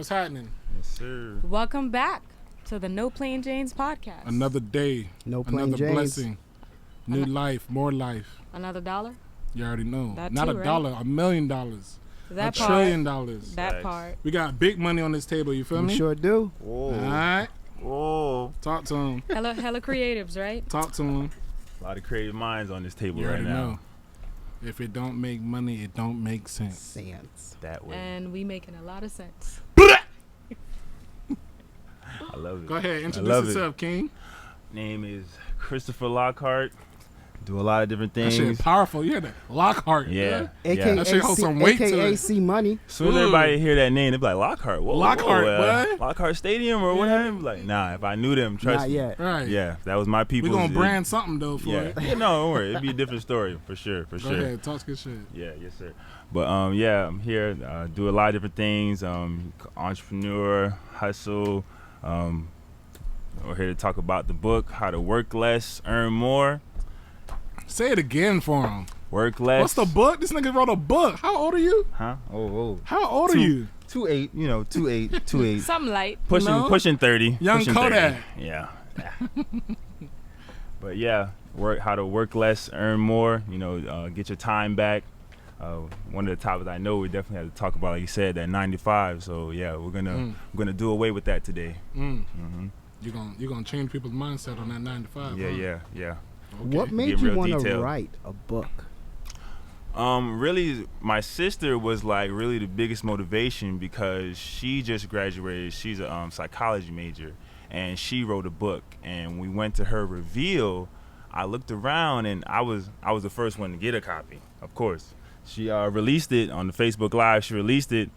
What's happening? Yes, sir. Welcome back to the NOPLAINJANES podcast. Another day. No plain Another Janes. blessing. New life. More life. Another dollar? You already know. That Not too, $1, right? $1 million. That $1 part. trillion. That Facts. part. We got big money on this table. You feel We me? sure do. Whoa. All right. Whoa. Talk to him. Hella creatives, right? Talk to him. A lot of creative minds on this table You right already now. know. If it don't make money, it don't make sense. Sans. That way. And we making a lot of sense. I love it. Go ahead. love Introduce it. yourself, King. Name is Christopher Lockhart. Do a lot of different That things. shit powerful. You had that Lockhart. Yeah. AKA, That shit holds some weight to AKA it. C Money. As soon as everybody hear that name, they be like, Lockhart. Whoa, Lockhart, what? Lockhart Stadium or what have you? Like, nah, if I knew them, trust Not me. yet. Right. Yeah, if that was my people. We gonna brand something though for Yeah. it. Yeah, no, don't worry. It'd be a different story for sure. Go sure. ahead. Talk good shit. Yeah, yes, sir. But yeah, I'm here. Do a lot of different things. Entrepreneur, hustle. We're here to talk about the book, How to Work Less, Earn More. Say it again for him. Work less. What's the book? This nigga wrote a book. How old are you? Huh? Oh. How old are you? 2'8", 2'8". Something light. Pushing 30. Young pushing Kodak. 30. Yeah. But yeah, how to work less, earn more. Get your time back. One of the topics I know we definitely have to talk about, like you said, that 9 to 5. So yeah, we're gonna do away with that today. You're gonna change people's mindset on that 9 to 5. Yeah. Okay. What made Get you real want to detailed. write a book? Really, my sister was like really the biggest motivation because she just graduated. She's a psychology major, and she wrote a book. And we went to her reveal. I looked around, and I was the first one to get a copy. Of course, she released it on the Facebook Live. She released it.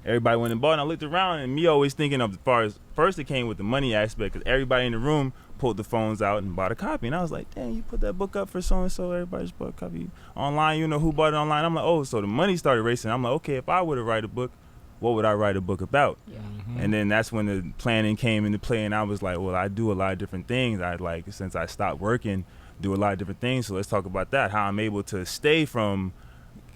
Everybody went and bought it. And I looked around, and me always thinking of as far as first it came with the money aspect, because everybody in the room pulled the phones out and bought a copy. And I was like, dang, you put that book up for so-and-so, everybody just bought a copy online. You know who bought it online? I'm like, oh, so the money started racing. I'm like, okay, if I were to write a book, what would I write a book about? Yeah. And then that's when the planning came into play, and I was like, well, I do a lot of different things. Since I stopped working, do a lot of different things. So let's talk about that, how I'm able to stay from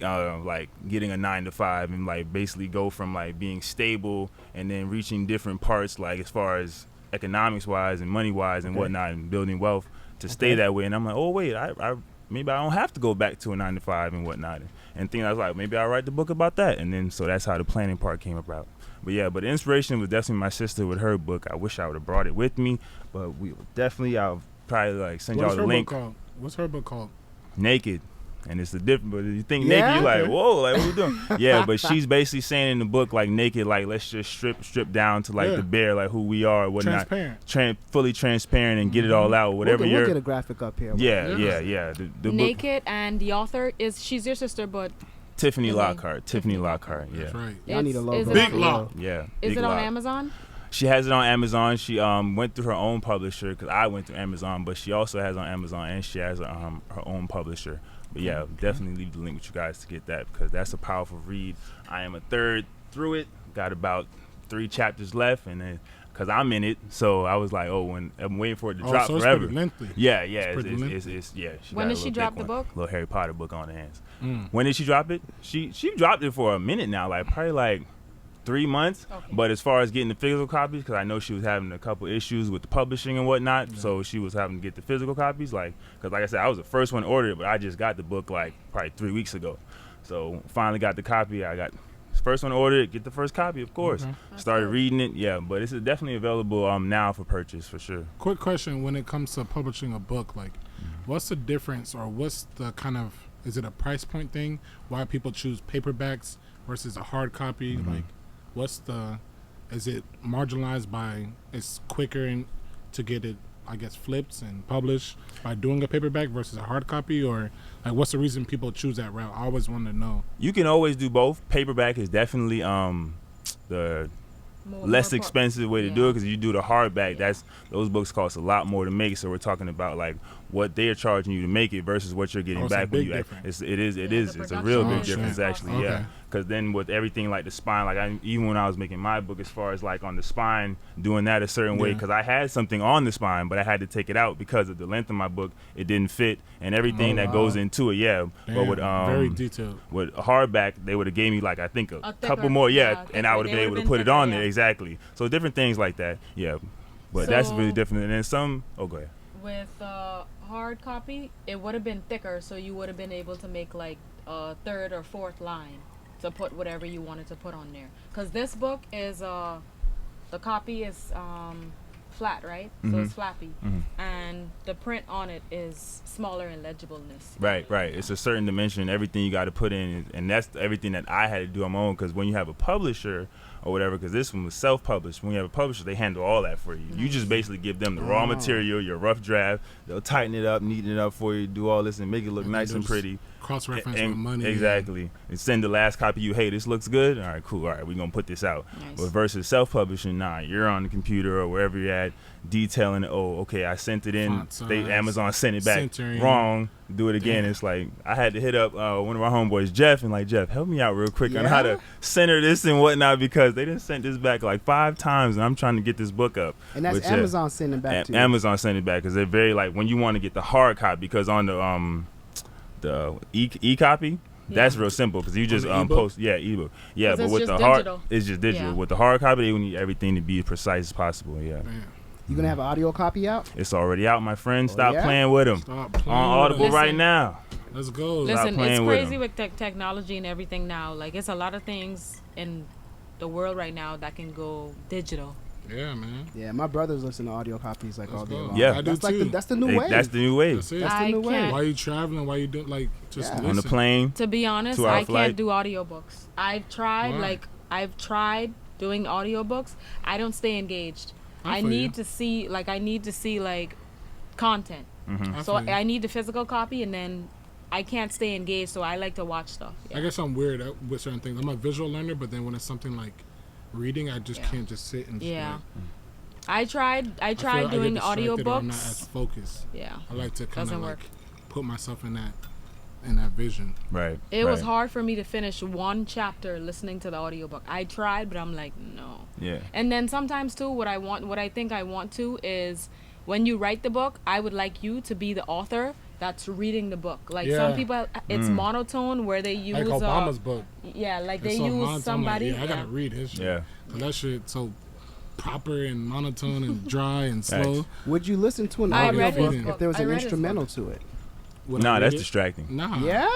like getting a 9 to 5 and like basically go from like being stable and then reaching different parts, like as far as economics wise and money wise and whatnot, and building wealth to stay that way. And I'm like, oh wait, I maybe I don't have to go back to a 9 to 5 and whatnot. And things I was like, maybe I'll write the book about that. And then so that's how the planning part came about. But yeah, but the inspiration was definitely my sister with her book. I wish I would have brought it with me, but I'll probably like send y'all the link. What's her book called? Naked. And it's the different, but you think Yeah? naked, you're like, whoa, like what we doing? Yeah, but she's basically saying in the book, like naked, like let's just strip down to like the bare, like who we are, whatnot. Transparent. Fully transparent and get it all out, whatever We'll get a graphic up here. Yeah. The Naked, and the author she's your sister, but Tiffany Mhm. Lockhart. Tiffany Lockhart, yeah. That's right. Y'all need a logo. Is it Big on- Lock. Yeah. Is Big it on Lock. Amazon? She has it on Amazon. She went through her own publisher because I went through Amazon, but she also has it on Amazon and she has her own publisher. But yeah, definitely leave the link with you guys to get that because that's a powerful read. I am a third through it. Got about 3 chapters left, and then because I'm in it, so I was like, oh, when I'm waiting for it to drop so it's forever. pretty lengthy. Yeah, It's pretty lengthy. She When got did a she little drop thick the one. book? Little Harry Potter book on her hands. Mm. When did she drop it? She dropped it for a minute now, like probably like 3 months. Okay. But as far as getting the physical copies, because I know she was having a couple issues with the publishing and whatnot, Yeah. so she was having to get the physical copies. Because like I said, I was the first one to order it, but I just got the book like probably 3 weeks ago. So finally got the copy. I got first one to order it, get the first copy, of course. Okay. Started reading it, yeah. But it's definitely available now for purchase for sure. Quick question: when it comes to publishing a book, like, what's the difference, or what's the kind of, is it a price point thing? Why people choose paperbacks versus a hard copy? Like, is it marginalized by it's quicker to get it, I guess, flipped and published by doing a paperback versus a hard copy, or like what's the reason people choose that route? I always want to know. You can always do both. Paperback is definitely the less expensive way to do it because you do the hardback. Those books cost a lot more to make. So we're talking about like what they're charging you to make it versus what you're getting It's a back when big you. difference. It is. It's a real big difference actually. Okay. Yeah, Because then with everything like the spine, like even when I was making my book, as far as like on the spine, doing that a certain way, because I had something on the spine, but I had to take it out because of the length of my book. It didn't fit, and everything that goes into it. Yeah, Damn, but with very detailed. With a hardback, they would have gave me like I think a thicker, couple more. Yeah, and I thicker. would have They been able would've to put been it on thicker, there exactly. So different things like that. Yeah, but that's really different. And then some. Oh, go ahead. With hard copy, it would have been thicker, so you would have been able to make like a third or fourth line to put whatever you wanted to put on there. Because this book is the copy is flat, right? So it's flappy, and the print on it is smaller in legibleness. Right. It's a certain dimension. Everything you got to put in, and that's everything that I had to do on my own. Because when you have a publisher or whatever, because this one was self-published. When you have a publisher, they handle all that for you. You just basically give them the raw material, your rough draft. They'll tighten it up, neaten it up for you, do all this, and make it look nice and pretty. Cross-reference with money. Exactly. And send the last copy you, hey, this looks good. All right, cool. All right, we're going to put this out. Nice. But versus self-publishing, nah, you're on the computer or wherever you're at, detailing it. Oh, okay, I sent it in. Font size, Amazon sent it back centering. wrong. Do it again. Damn. It's like I had to hit up one of our homeboys, Jeff, and like, Jeff, help me out real quick on how to center this and whatnot, because they didn't send this back like 5 times, and I'm trying to get this book up. And that's Amazon sending back to you. Amazon sent it back because they're very like when you want to get the hard copy, because on the e-copy, that's real simple because you just ebook? post ebook. Yeah, 'Cause but it's with just the hard, digital. it's just digital. Yeah. With the hard copy, they need everything to be as precise as possible. Yeah. Man, You gonna have an audio copy out? It's already out, my friend. Stop yeah? playing with them. stop playing On with Audible us. right Listen. now. Let's go. Listen, playing it's with crazy them. with technology and everything now. Like, it's a lot of things in the world right now that can go digital. Yeah, man. Yeah, my brothers listen to audio copies like Let's all day go. long. Yeah. I do that's like too. that's the new way. That's the new way. That's it. That's the I new way. can't- Why you traveling? Why you do just Yeah. listen? On the plane. To be honest, 2-hour I flight. can't do audiobooks. I've tried, Why? I've tried doing audiobooks. I don't stay engaged. I I feel need you. to see content. Mm-hmm. So feel you. I need the physical copy, and then I can't stay engaged, so I like to watch stuff. I guess I'm weird with certain things. I'm a visual learner, but then when it's something like reading, I just can't just sit and just Yeah. like, I tried I feel doing I get distracted or I'm not as audiobooks. focused. Yeah. I like to kind Doesn't of like work. put myself in that vision. Right. It was right. hard for me to finish one chapter listening to the audiobook. I tried, but I'm like, no. Yeah. And then sometimes too, what I think I want to is when you write the book, I would like you to be the author that's reading the book. Like some Yeah. people, it's monotone where they use Like Obama's book. yeah, like It's they so use monotone, somebody. Like, I gotta read his shit. Yeah. 'Cause that shit so proper and monotone and dry and slow. Facts. Would you listen to an I read audiobook his if book. there was I an read his instrumental to it? Would I Nah, read that's it? distracting. Nah. Yeah?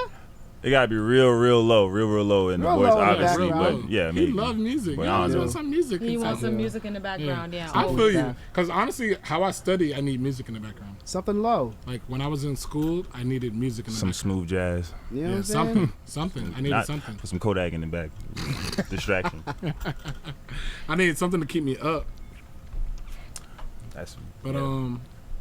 It gotta be real low, real low in the Real voice, low in the obviously. background. But yeah, He maybe. love music. But He I always don't wants know. some music. He wants some Yeah. music in the background. Yeah. I Oh, feel yeah. you. Because honestly, how I study, I need music in the background. Something low. Like when I was in school, I needed music in the Some background. smooth jazz. You know what Yeah, I'm saying? something. I needed Not- something. Put some Kodak in the back. Distraction. I needed something to keep me up. That's. But yeah,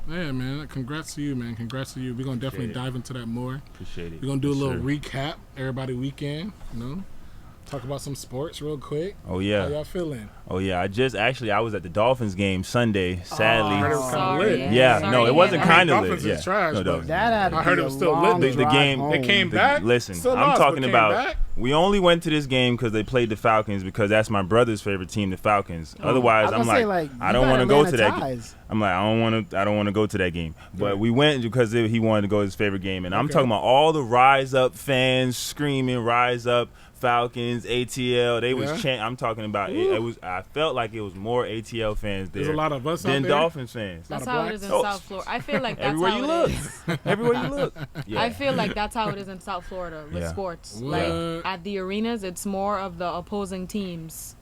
yeah, man. Congrats to you, man. Congrats to you. We're gonna definitely Appreciate it. dive into that more. Appreciate it. We're gonna do a Yes, little sir. recap, everybody weekend. You know, talk about some sports real quick. Oh How yeah. y'all feeling? Oh yeah. I was at the Dolphins game Sunday. Sadly. I heard it was kinda lit. Yeah, Sorry no, to it wasn't hear that. kind of Dolphins lit. is Yeah, trash, no, but Dolphins. That had to I heard be it a was still long lit. The drive game- home. They came back. Listen, Still I'm lost, talking but came about. back? We only went to this game because they played the Falcons because that's my brother's favorite team, the Falcons. Otherwise, I I'm was gonna like, say, I you don't got want to go to Atlanta that. ties. I'm like, I don't want to go to that game. But we went because he wanted to go to his favorite game, and I'm Okay. talking about all the Rise Up fans screaming, "Rise Up, Falcons, ATL!" They was Yeah. I'm talking about it. It was. I felt like it was more ATL fans there There's a lot of us out than there. Dolphins fans. That's lot of how it is in blacks. South Florida. I feel like that's Everywhere how you it look, is. everywhere you look. Yeah. I feel like that's how it is in South Florida with Yeah. sports. What? Like at the arenas, it's more of the opposing teams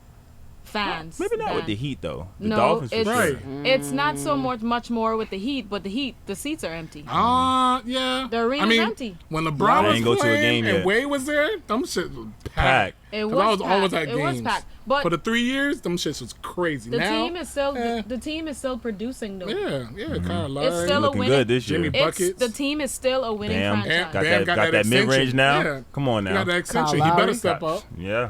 fans. Maybe not with than- the Heat though. The No, Dolphins for it's sure. Right. it's not so much more with the Heat, but the seats are empty. Yeah. The arena's I mean, empty. when I LeBron was didn't go to a playing game and yet. Wade was there, them shit was Packed. packed. It 'Cause was I was always packed. at It was games. packed. But For the 3 years, them shits was crazy. the now, team is still eh. the team is still producing though. yeah, Kyle Lowry. It's still a Looking winning. good this year. Jimmy It's Buckets. the team is still a winning Bam. franchise. Got Bam that got got that that mid range extension. now. Yeah. Come on He now. got that extension. Kyle He better Lowry. step up. Yeah.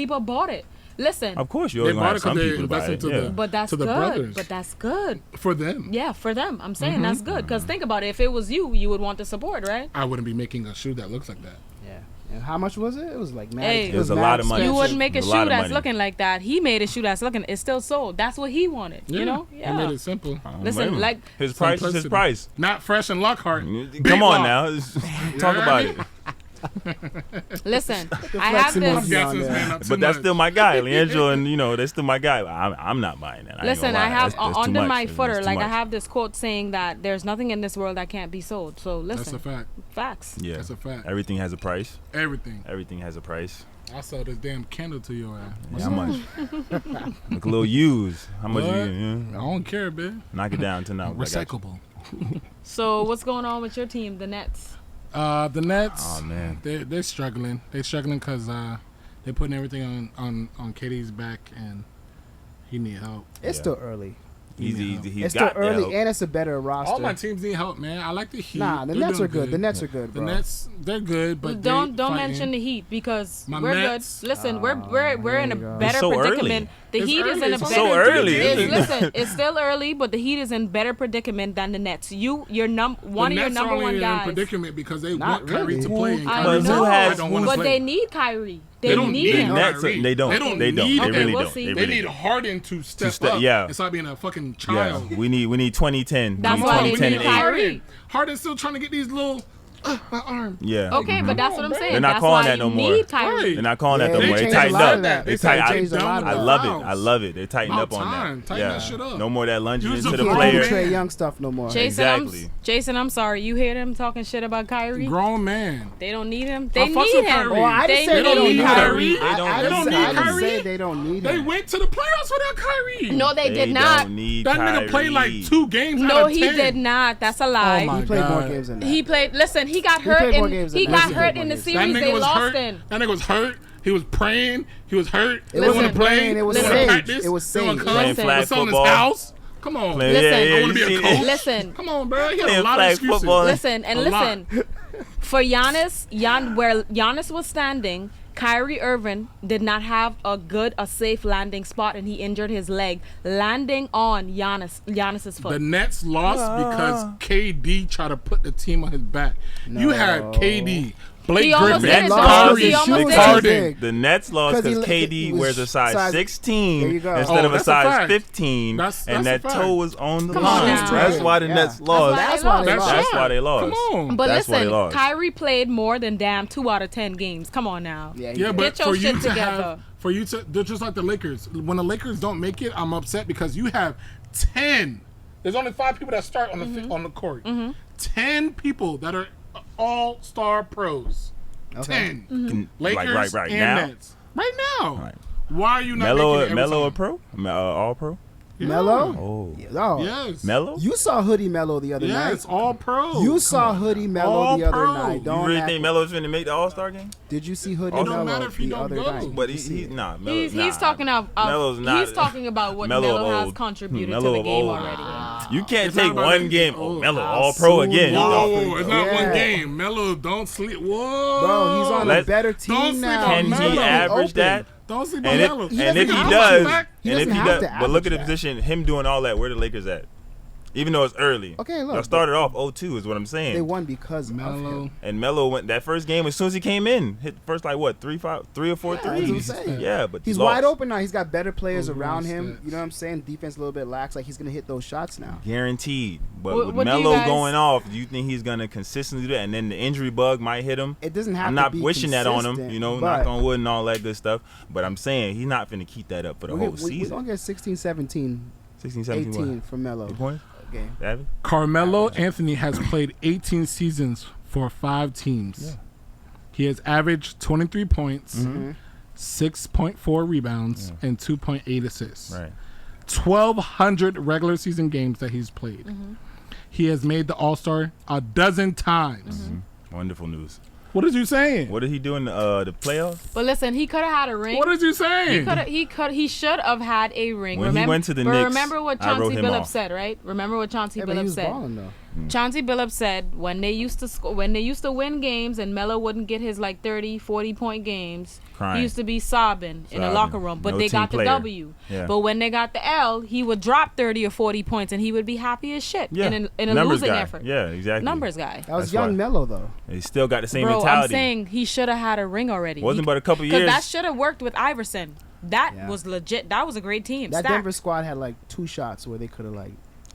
people bought it. Listen, Of course, you They always gonna bought have it some because they people to buy invested it. to Yeah. the but that's to the good. brothers. But that's good. For them. Yeah, for them. I'm saying that's good. Because think about it. If it was you, you would want to support, right? I wouldn't be making a shoe that looks like that. Yeah. And how much was it? It was like mad. Hey. It was a lot of money. You Money. wouldn't make a A lot shoe of that's money. looking like that. He made a shoe that's looking. It's still sold. That's what he wanted. You know. He made it simple. Listen, like his price is his Simplicity. price. Not Fresh and Lockhart. Come on Lock. now, talk about it. listen. I have flexibility. this. Gassing this man up too But that's much. still my guy, Leandro, and that's still my guy. I'm not buying it. Listen, I have under my footer, That's too like I much. have this quote saying that there's nothing in this world that can't be sold. So That's listen, a fact. facts. Yeah, That's a fact. everything has a price. Everything. Everything has a price. I sell this damn candle to your ass. Yeah, how much? Look a little used. How much? What? You I don't care, man. knock it down to now. Recyclable. So what's going on with your team, the Nets? The Nets. Oh man. They're struggling. They're struggling because they're putting everything on KD's back, and he need help. It's Yeah. still early. He's It's still got the early, help. and it's a better roster. All my teams need help, man. I like the Heat. Nah, the They're Nets doing are good. The Nets are good, The bro. Nets, they're good, but don't they fighting. mention the Heat because My we're Mets. good. Listen, we're there in a you go. better It's so predicament. early. The It's Heat is early. in a It's better. so early. Listen, it's still early, but the Heat is in better predicament than the Nets. You're one The of your Nets number are only one in guys. predicament because they Not want Kyrie really. to play. And I Kyrie know, has- don't want to but play. they need Kyrie. They They don't need need him. Nets, Kyrie. they don't. They don't They don't. need They him. really we'll don't. see. They They really need don't. Harden to step step- up. yeah. And stop being a fucking Yeah, child. we need 2010. That's Come why on, they we 2010 need and 8. Kyrie. Harden's still trying to get these little my arm. Yeah. Okay, but that's what I'm Come on, saying. They're not That's calling why that you no more. need Kyrie. Right. They're not calling that Yeah, no they more. They changed a tightened lot up. of that. They They said tightened. changed a lot of I that. love it. Fouls. I love it. They're tightening About up on time. that. Tighten Yeah. that shit up. No more that lunging Use into the the floor, player. man. Trey Young stuff no more. Jason, Exactly. I'm sorry. You hear them talking shit about Kyrie? Grown man. They don't need him. They I fucks need with him. Kyrie. Oh, I They didn't say they need don't need Kyrie. Kyrie. They don't I need didn't Kyrie. say they don't need They him. went to the playoffs without Kyrie. No, they did not. Don't need That nigga played like Kyrie. 2 games out No, of 10. he did not. That's a lie. Oh my He played more God. games than that. He played. Listen, he got hurt played more in. games than He that. got He hurt played in more the games. That series nigga they was lost hurt. in. That nigga was hurt. He was praying. He was hurt. It They wasn't wanna play. praying, it was They wanna sage. practice. It was They wanna sage. come. Playing Listen. flag It's on his football. house. Come on. Playing- Listen. yeah, I wanna be you a seen coach. it. Listen. Come on, bro. He had a Playing lot of flag excuses. football. Listen and A lot. listen. For Giannis, where Giannis was standing, Kyrie Irving did not have a safe landing spot, and he injured his leg landing on Giannis's foot. The Nets lost because KD tried to put the team on his back. You had KD, Blake He almost Griffin, did it, though. Kyrie, He almost did it. Harden. The Nets lost 'Cause he because li- KD he was wears a size size- 16 There you go. instead Oh, of a that's a size fact. 15, That's and a that fact. toe was on the Come on line. now. That's why the Yeah. Nets lost. That's why they That's lost. That's shot. why they lost. Come on. But That's why they listen, lost. Kyrie played more than damn 2 out of 10 games. Come on now. Yeah, Yeah, but Get your for you shit to together. have, for you to, they're just like the Lakers. When the Lakers don't make it, I'm upset because you have 10. There's only 5 people that start on the on the court. 10 people that are all-star pros. Okay. 10. Mm-hmm. Lakers right and now? Nets. Right now. Right. Why are you not Melo, making it every Melo a time? pro? All pro? Yeah. Melo? Oh, Oh. Yes. Melo? You saw Hoodie Mello the other Yes, night. all pro. You saw Hoodie Mello All the other pro. night. You You Don't really act- think Melo's going to make the All-Star game? Did you see Hoodie It don't Mello matter if he the don't other go. night? But Did you see he's it? not. He's talking about Melo's not. he's talking about what Melo Melo has old. contributed Melo to the of game old. already. You can't It's not take about one that. game. Oh, Oh, Melo, how all pro soon again. will- Whoa, it's not Yeah. one game. Melo, don't sleep. Whoa. Bro, he's on a Let's- better don't team sleep now. on Can Melo. he Melo average open. that? Don't sleep on And Melo. if he does, but look at the position, him doing all that, where the Lakers at? Even though it's early. Okay, look. Y'all started off 0-2 is what I'm saying. They won because of Melo. him. And Melo went that first game as soon as he came in, hit first like what, 3 or 4 Yeah, that's what I'm threes. saying. Yeah, but He's he lost. wide open now. He's got better players Overall around him. stats. You know what I'm saying? Defense a little bit lax. Like he's gonna hit those shots now. Guaranteed. But What- with what do you Melo guys- going off, do you think he's gonna consistently do that? And then the injury bug might hit him. It doesn't have I'm to not be wishing that on him, consistent, you know, but knock on wood and all that good stuff. But I'm saying he's not finna keep that up for the whole we season. don't get 16, 17, 16, 17, 18 what? from Melo. 8 points? Game. Average? Carmelo Anthony has played 18 seasons for 5 teams. Yeah. He has averaged 23 points, Mm-hmm. 6.4 rebounds, and 2.8 assists. Right. 1,200 regular season games that he's played. He has made the All-Star a dozen times. Wonderful news. What is you saying? What did he do in the playoffs? But listen, he could have had a ring. What is you saying? He should have had a ring. When he went to the but Knicks, remember what I wrote Chauncey him Billups off. said, right? Remember what Chauncey Yeah, but he Billups was said. balling though. Chauncey Billups said when they used to win games and Melo wouldn't get his like 30, 40 point games, Crying. he used to be sobbing in the locker room. But No they team got player. the W. Yeah. But when they got the L, he would drop 30 or 40 points and he would be happy as shit Yeah. in a Numbers losing guy. effort. Yeah, exactly. Numbers guy. That was That's young why. Melo though. He still got the same Bro, mentality. I'm saying he should have had a ring already. Wasn't but a couple Because years. that should have worked with Iverson. That Yeah. was legit. That was a great team. That Stacked. Denver squad had like 2 shots where they could have like.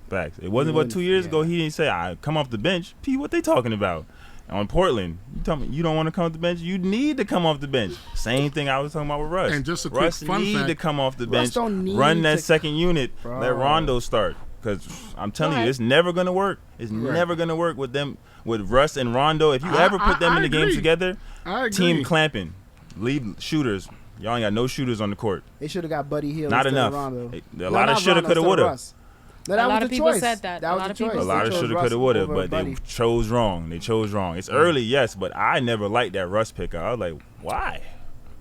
Facts. It wasn't but 2 years ago. Yeah. He didn't say, "I come off the bench." P, what they talking about? On Portland, you tell me you don't want to come off the bench. You need to come off the bench. Same thing I was talking about with Russ. And just a quick Russ fun need fact. to come off the Russ bench, don't need run that to- second unit, Bro. let Rondo start. Because I'm telling you, Right. it's never gonna work. It's never gonna work with them, with Russ and Rondo. If you ever put them I in the games agree. together, I agree. team clamping, leave shooters. Y'all ain't got no shooters on the court. They should have got Buddy Hill. Not instead enough. of Rondo. A lot of shoulda, coulda, woulda. No, that A lot was of the people choice. said that. That A was lot the of people choice. A lot They of chose shoulda, Russ coulda, woulda, over but Buddy. they chose wrong. They chose wrong. It's early, yes, but I never liked that Russ pick. I was like, why?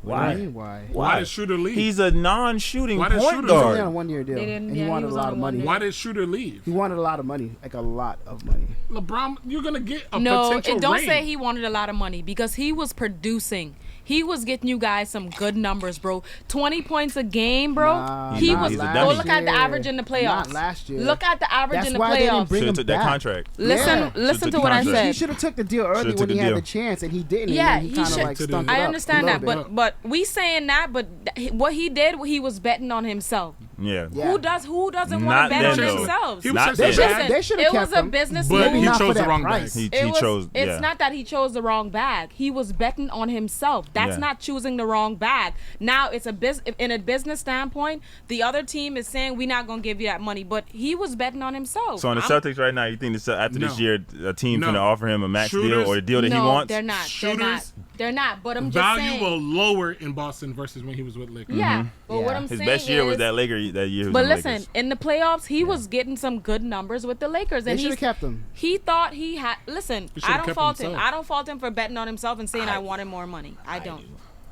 What do you mean, Why? Why did Shooter leave? He's a non-shooting Why did point Shooter He was leave? only on a guard. 1-year deal. They didn't- And he yeah, he wanted was a on lot a of money. 1 year. Why did Shooter leave? He wanted a lot of money, like a lot of money. LeBron, you're gonna get a No, potential it don't ring. say he wanted a lot of money because he was producing. He was getting you guys some good numbers, bro. 20 points a game, bro. Nah, he not was. he's a Go dummy. look at the average in the playoffs. Not last year. Look at the average That's in the why they didn't playoffs. bring Should him have took that back. contract. Listen, Yeah. listen Should've to took what I the contract. He said. should have took the deal early Should've when took he the had deal. the chance, and he didn't. Yeah, and then he kind of should- like Took stunk the it I up understand a that, little bit. but we saying that, but what he did, he was betting on himself. Yeah. Yeah. Who doesn't want Not to bet then, on though. themselves? He was Not such then. a Listen, bad. They should've it kept was a him, business but move. he not for chose the that wrong price. bag. He chose. It's Yeah. not that he chose the wrong bag. He was betting on himself. That's Yeah. not choosing the wrong bag. Now it's in a business standpoint, the other team is saying we're not gonna give you that money, but he was betting on himself. So on the Celtics right now, you think after this No. year, a team No. gonna offer him a max deal Shooters- or a deal that no, he wants? they're not. Shooters- They're not. But I'm just Value saying. will lower in Boston versus when he was with Lakers. Yeah, but what Yeah. I'm His saying best year is, was that Laker that year. He was But in the listen, Lakers. in the playoffs, he was getting some good numbers with the Lakers, They and should have kept him. he thought he had. Listen, He I should've don't kept fault him. himself. I don't fault him for betting on himself and saying I wanted more money. I don't.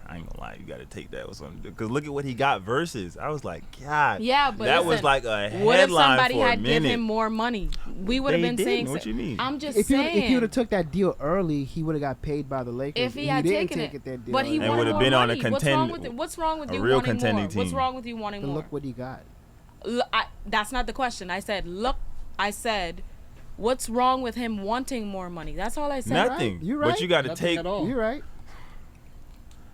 I ain't gonna lie, you gotta take that with something because look at what he got versus. I was like, God, Yeah, but that listen, was like a headline what if somebody for a had given minute. him more money? We would have They been didn't. saying. What you mean? I'm just If you saying. would have took that deal early, he would have got paid by the Lakers. if he And had didn't taken take it, that deal but he early. And wanted would've more been on a money. What's wrong with it? What's wrong with a you real wanting contending more? What's team. wrong with you wanting But more? look what he got. That's not the question. I said, look. I said, what's wrong with him wanting more money? That's all I said. Nothing. You're But right. you got to Nothing take. at all. You're right.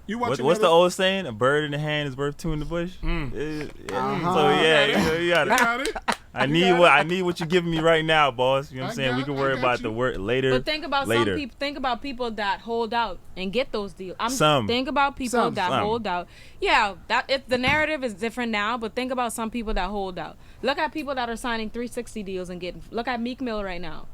You watch What's the old saying? A bird in the hand is worth two in the bush. Yeah. Uh-huh. So yeah, you got it. Got it? I need what you're giving me right now, boss. You know what I'm saying? We can worry about the work later. But think about later. some people. Think about people that hold out and get those deals. Some. Think about people Some. that hold out. Yeah, the narrative is different now. But think about some people that hold out. Look at people that are signing 360 deals and getting. Look at Meek Mill right now.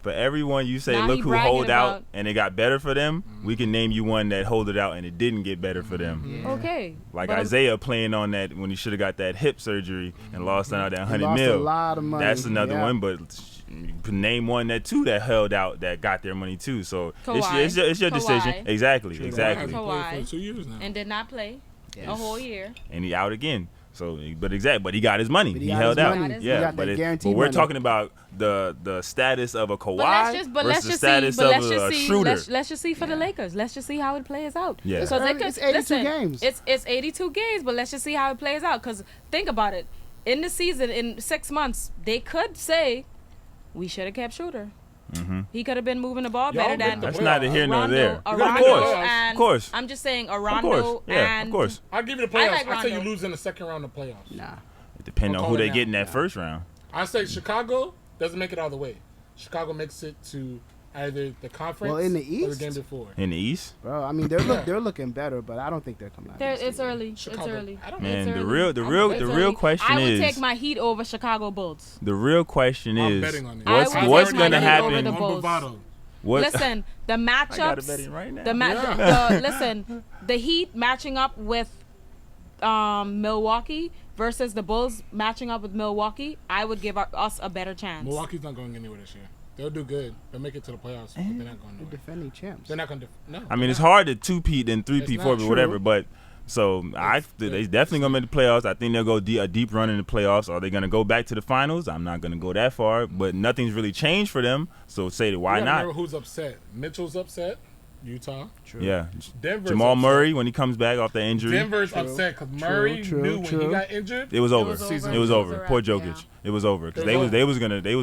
For everyone you say, Now look he who bragging hold out about- and it got better for them, we can name you one that hold it out and it didn't get better for them. Yeah. Okay. Like But- Isaiah playing on that when he should have got that hip surgery and lost out that He 100 lost mil. a lot of money. That's another Yeah. one, but you can name one that held out that got their money too. So Kawhi. it's your decision. Kawhi. Exactly, True. exactly. He Kawhi. played for 2 years now. and did not play a whole year. And he out again. So, but he got his money. But He he got held his out. money. He Yeah, got but that but guaranteed we're money. talking about the status of a Kawhi Let's versus the just status see. of Let's a just see. shooter. Let's just see for the Lakers. Let's just see how it plays out. Yeah. It's So they early. could It's 82 listen, games. It's 82 games, but let's just see how it plays out. Because think about it. In the season, in 6 months, they could say we should have kept Shooter. He could have been moving the ball Y'all better make than the That's neither here nor Rondo, there. Of Rondo course, and of course, I'm just saying of Rondo course, yeah, and of course. I'll give you the I playoffs. like I say you Rondo. lose in the second round of playoffs. Nah. It depends I'm on who they calling get in out. that first round. I say Chicago doesn't make it all the way. Chicago makes it to either the conference Well, in the or the East? game before. In the East, Bro, I mean, they're looking better, but I don't think they're coming out. There, of this it's season. early. Chicago. It's early. I don't Man, It's the early. real- the real- It's the early. real question I would is- take my Heat over Chicago Bulls. the real question I'm is betting on it. what's I would what's take gonna my Heat over happen? the On Bulls. bravado. What? Listen, the I got a matchups. betting right now. Listen, the Heat matching up with Milwaukee versus the Bulls matching up with Milwaukee. I would give us a better chance. Milwaukee's not going anywhere this year. They'll do good. They'll make it to the playoffs, but they're not going They're nowhere. defending champs. They're not going to. No. I mean, it's hard to two-peat and three-peat, It's not four-peat, true. whatever. But So they definitely gonna make the playoffs. I think they'll go a deep run in the playoffs. Are they gonna go back to the finals? I'm not gonna go that far, but nothing's really changed for them. So why not? Remember who's upset? Mitchell's upset. Utah. True. Yeah. Denver's Jamal upset. Murray when he comes back off the injury. Denver's upset because Murray knew when he got injured. It was over. Season It was over. wrap, Poor Jokic. yeah. It was over because they was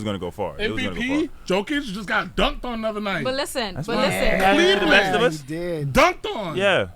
gonna go far. They was gonna go MVP far. Jokic just got dunked on the other night. But listen, That's but fine. listen. Yeah. The best of He us. did. Dunked on. Yeah.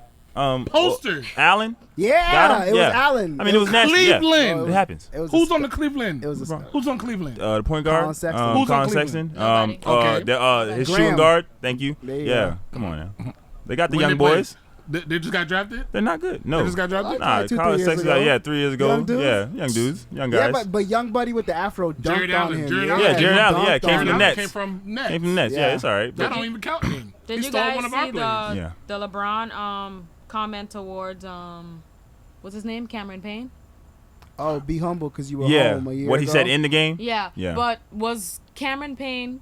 Poster. Allen. Yeah, Got him? it was Yeah. Allen. I mean, it was nasty. Yeah. Cleveland. It happens. It was Who's on the Cleveland? It was a Who's on Cleveland? The point guard. Colin Sexton. Who's on Colin Cleveland? Sexton. Okay. His Graham. shooting guard. Thank you. There you Yeah. go. Come on now. They got the When young they play? boys. They just got drafted? They're not good. No. They just got drafted? Nah, Like 2-3 Colin years Sexton. ago. 3 years ago. Young dudes? Yeah, young dudes, young Yeah, guys. but young buddy with the afro dunked Jared on Allen. him. Jared yeah, Allen. Yeah, Jared he Allen, yeah, dunked came on from the him. Nets. Came from Nets. Came from the Nets. Yeah, Yeah. it's all right. That But don't even count him. Did He you stole guys one of our see players. Yeah. the LeBron comment towards what's his name, Cameron Payne? Oh, be humble because you were yeah, home a year what he ago. said in the game. Yeah. Yeah. But was Cameron Payne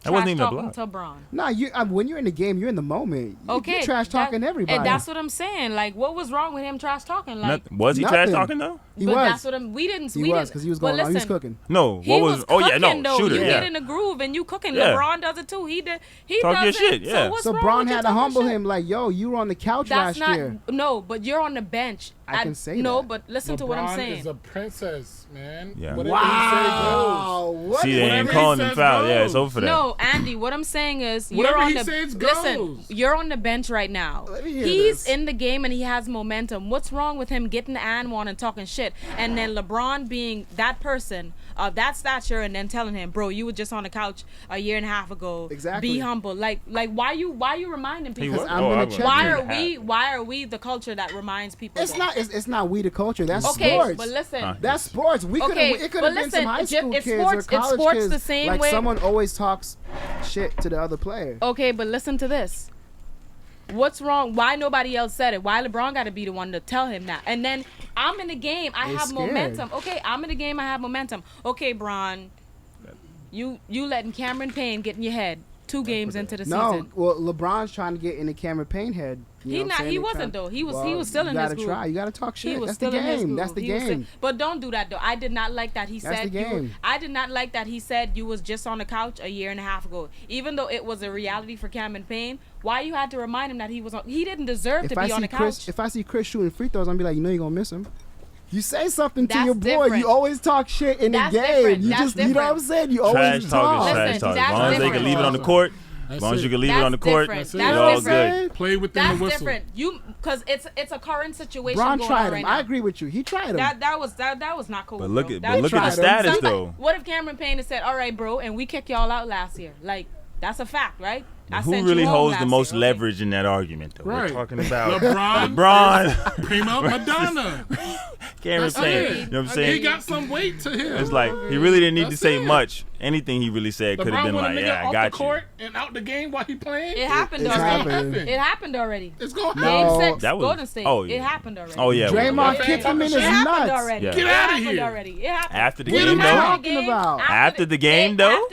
That wasn't trash even a talking block. to Braun? Nah, when you're in the game, you're in the moment. Okay, You're trash talking that- everybody. And that's what I'm saying. Like, what was wrong with him trash talking? Like, Was he Nothing. trash talking though? He but was. that's what I'm. We didn't. He we was didn't. because he was but going on. He was listen, cooking. No. He What was was? Oh yeah, no. cooking, though. Shooter. You Yeah. get in the groove and you cooking. Yeah. LeBron does it too. He Talk your does shit, it. yeah. So what's So wrong Braun with you had to talking humble shit? him like, yo, you were on the couch That's last not year. no, but you're on the bench. I can say no, that. but listen to what I'm LeBron saying. is a princess, man. Yeah. Whatever he Wow. What See, is they Whatever ain't he calling him says foul. Yeah, it's goes. over for that. No, Andy, what I'm saying is Whatever you're on he the says listen. goes. You're on the bench right now. Let me hear He's this. in the game and he has momentum. What's wrong with him getting the and one and talking shit, and then LeBron being that person of that stature and then telling him, bro, you were just on the couch a year and a half ago. Exactly. Be humble. Like why you reminding He people? was. I'm Oh, gonna I was. check Why it. are why are we the culture that reminds people? It's that? not. It's not we the culture. That's Okay, sports. but listen. That's sports. We could Okay, have. It could but have been some listen, high school it's kids sports- or it's college sports kids. the same like way- someone always talks shit to the other player. Okay, but listen to this. What's wrong? Why nobody else said it? Why LeBron got to be the one to tell him that? And then I'm in the game. I They're have scared. momentum. Okay, I'm in the game. I have momentum. Okay, Bron, you letting Cameron Payne get in your head 2 games into the No, season. well, LeBron's trying to get in the Cameron Payne head. You know what I'm saying? He They're wasn't trying- though. He was still in you his gotta groove. try. You gotta talk He shit. was That's the still in his game. groove. That's the He was still- game. but don't do that though. I did not like that he That's said the game. I did not like that he said you was just on the couch a year and a half ago. Even though it was a reality for Cameron Payne, why you had to remind him that he was on? He didn't deserve to If I be on see the Chris, couch. if I see Chris shooting free throws, I'm be like, you know, you're gonna miss him. You say something to That's your boy. different. You always talk shit in That's the game. different. You That's just, you know what I'm different. saying? You Trash always talk talk. is trash Listen, talk. As that's long as they can different. leave it on the court, That's as long as you it. can leave it That's on the court, different. That's it. That's you're all different. good. Play within That's the whistle. different. Because it's a current situation Bron going tried on him. right I now. agree with you. He tried him. That was not cool. But look bro. at That but was look at the tried him. status Somebody- though. What if Cameron Payne had said, "All right, bro," and we kicked y'all out last year? Like that's a fact, right? I Who sent really you home holds the last most year, okay. leverage in that argument though? Right. We're talking about LeBron. LeBron, Prima Madonna. Cameron That's Payne. it. You know what I'm He saying? got some weight to him. It's like he really didn't need to That's say it. much. Anything he really said could have LeBron been want a like, nigga "Yeah, I off got the you." court and out the game while he playing. It happened It's already. happened. It happened already. It's gonna No. happen. Game 6, That was- Golden State. oh, yeah. It happened already. Oh yeah, Draymond Yeah. kicked him in his It happened nuts. already. Yeah. It Get outta happened here. already. It happened. After the What are game you though. talking about? After the game, though?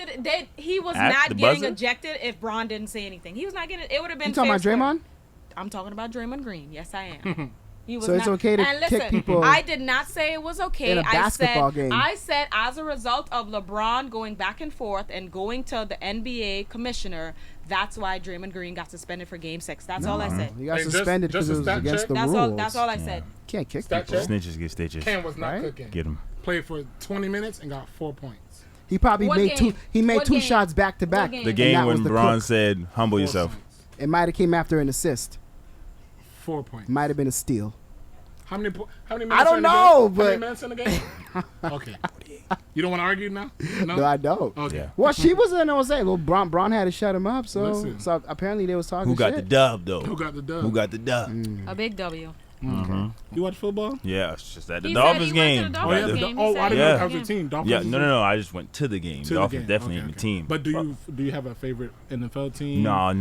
He was After not the getting buzzer? ejected if Bron didn't say anything. He was not getting. It would have been. You talking about fair square. Draymond? I'm talking about Draymond Green. Yes, I am. He was So it's not- okay to and kick listen, people I did not say it was okay. in a basketball game. I said as a result of LeBron going back and forth and going to the NBA commissioner, that's why Draymond Green got suspended for Game 6. That's all I said. He got Hey, just- suspended just because a it was stat against check. the That's rules. all. That's all I said. Can't kick Stat people. check. Snitches get stitches. Cam was not Right? cooking. Get him. Played for 20 minutes and got 4 points. He probably What made game? two. He made What 2 game? shots back to back. game? The And game that was when the Bron cook. said, "Humble 4 yourself." points. It might have came after an assist. 4 points. Might have been a steal. How many minutes? I don't in the know, game? but- How many minutes in the game? Okay. You don't want to argue now? No, I don't. Okay. Yeah. Well, she was in. I was saying, well, Bron had to shut him up. So, Listen. so apparently they was talking Who got the shit. dub though? Who got the dub? Who got the dub? A big W. You watch football? Yeah, it's just at the He said Dolphins he went to game. the Oh, yeah. Dolphins The, game. oh, He I said didn't Yeah. know that was your team. Dolphins Yeah, is no. I just went to the game. to the Dolphins game. definitely Okay, the okay. team. But do you have a favorite NFL team? No. I'm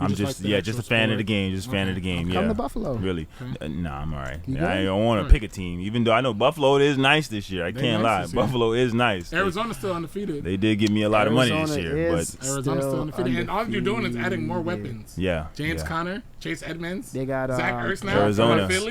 just just like the just a actual fan of the sport? game. Just a fan of the game. Come Yeah. to Buffalo. Really? Okay. Nah, I'm all right. You I good? don't want to Right. pick a team, even though I know Buffalo is nice this year. I They can't nice lie. this year. Buffalo is nice. Arizona's still undefeated. They did give me a lot of money this Arizona year, is but Arizona's still undefeated. And all you're doing is adding more undefeated. weapons. yeah. James yeah. Conner, Chase Edmonds, They got Zach Ertz now Arizona. from Philly.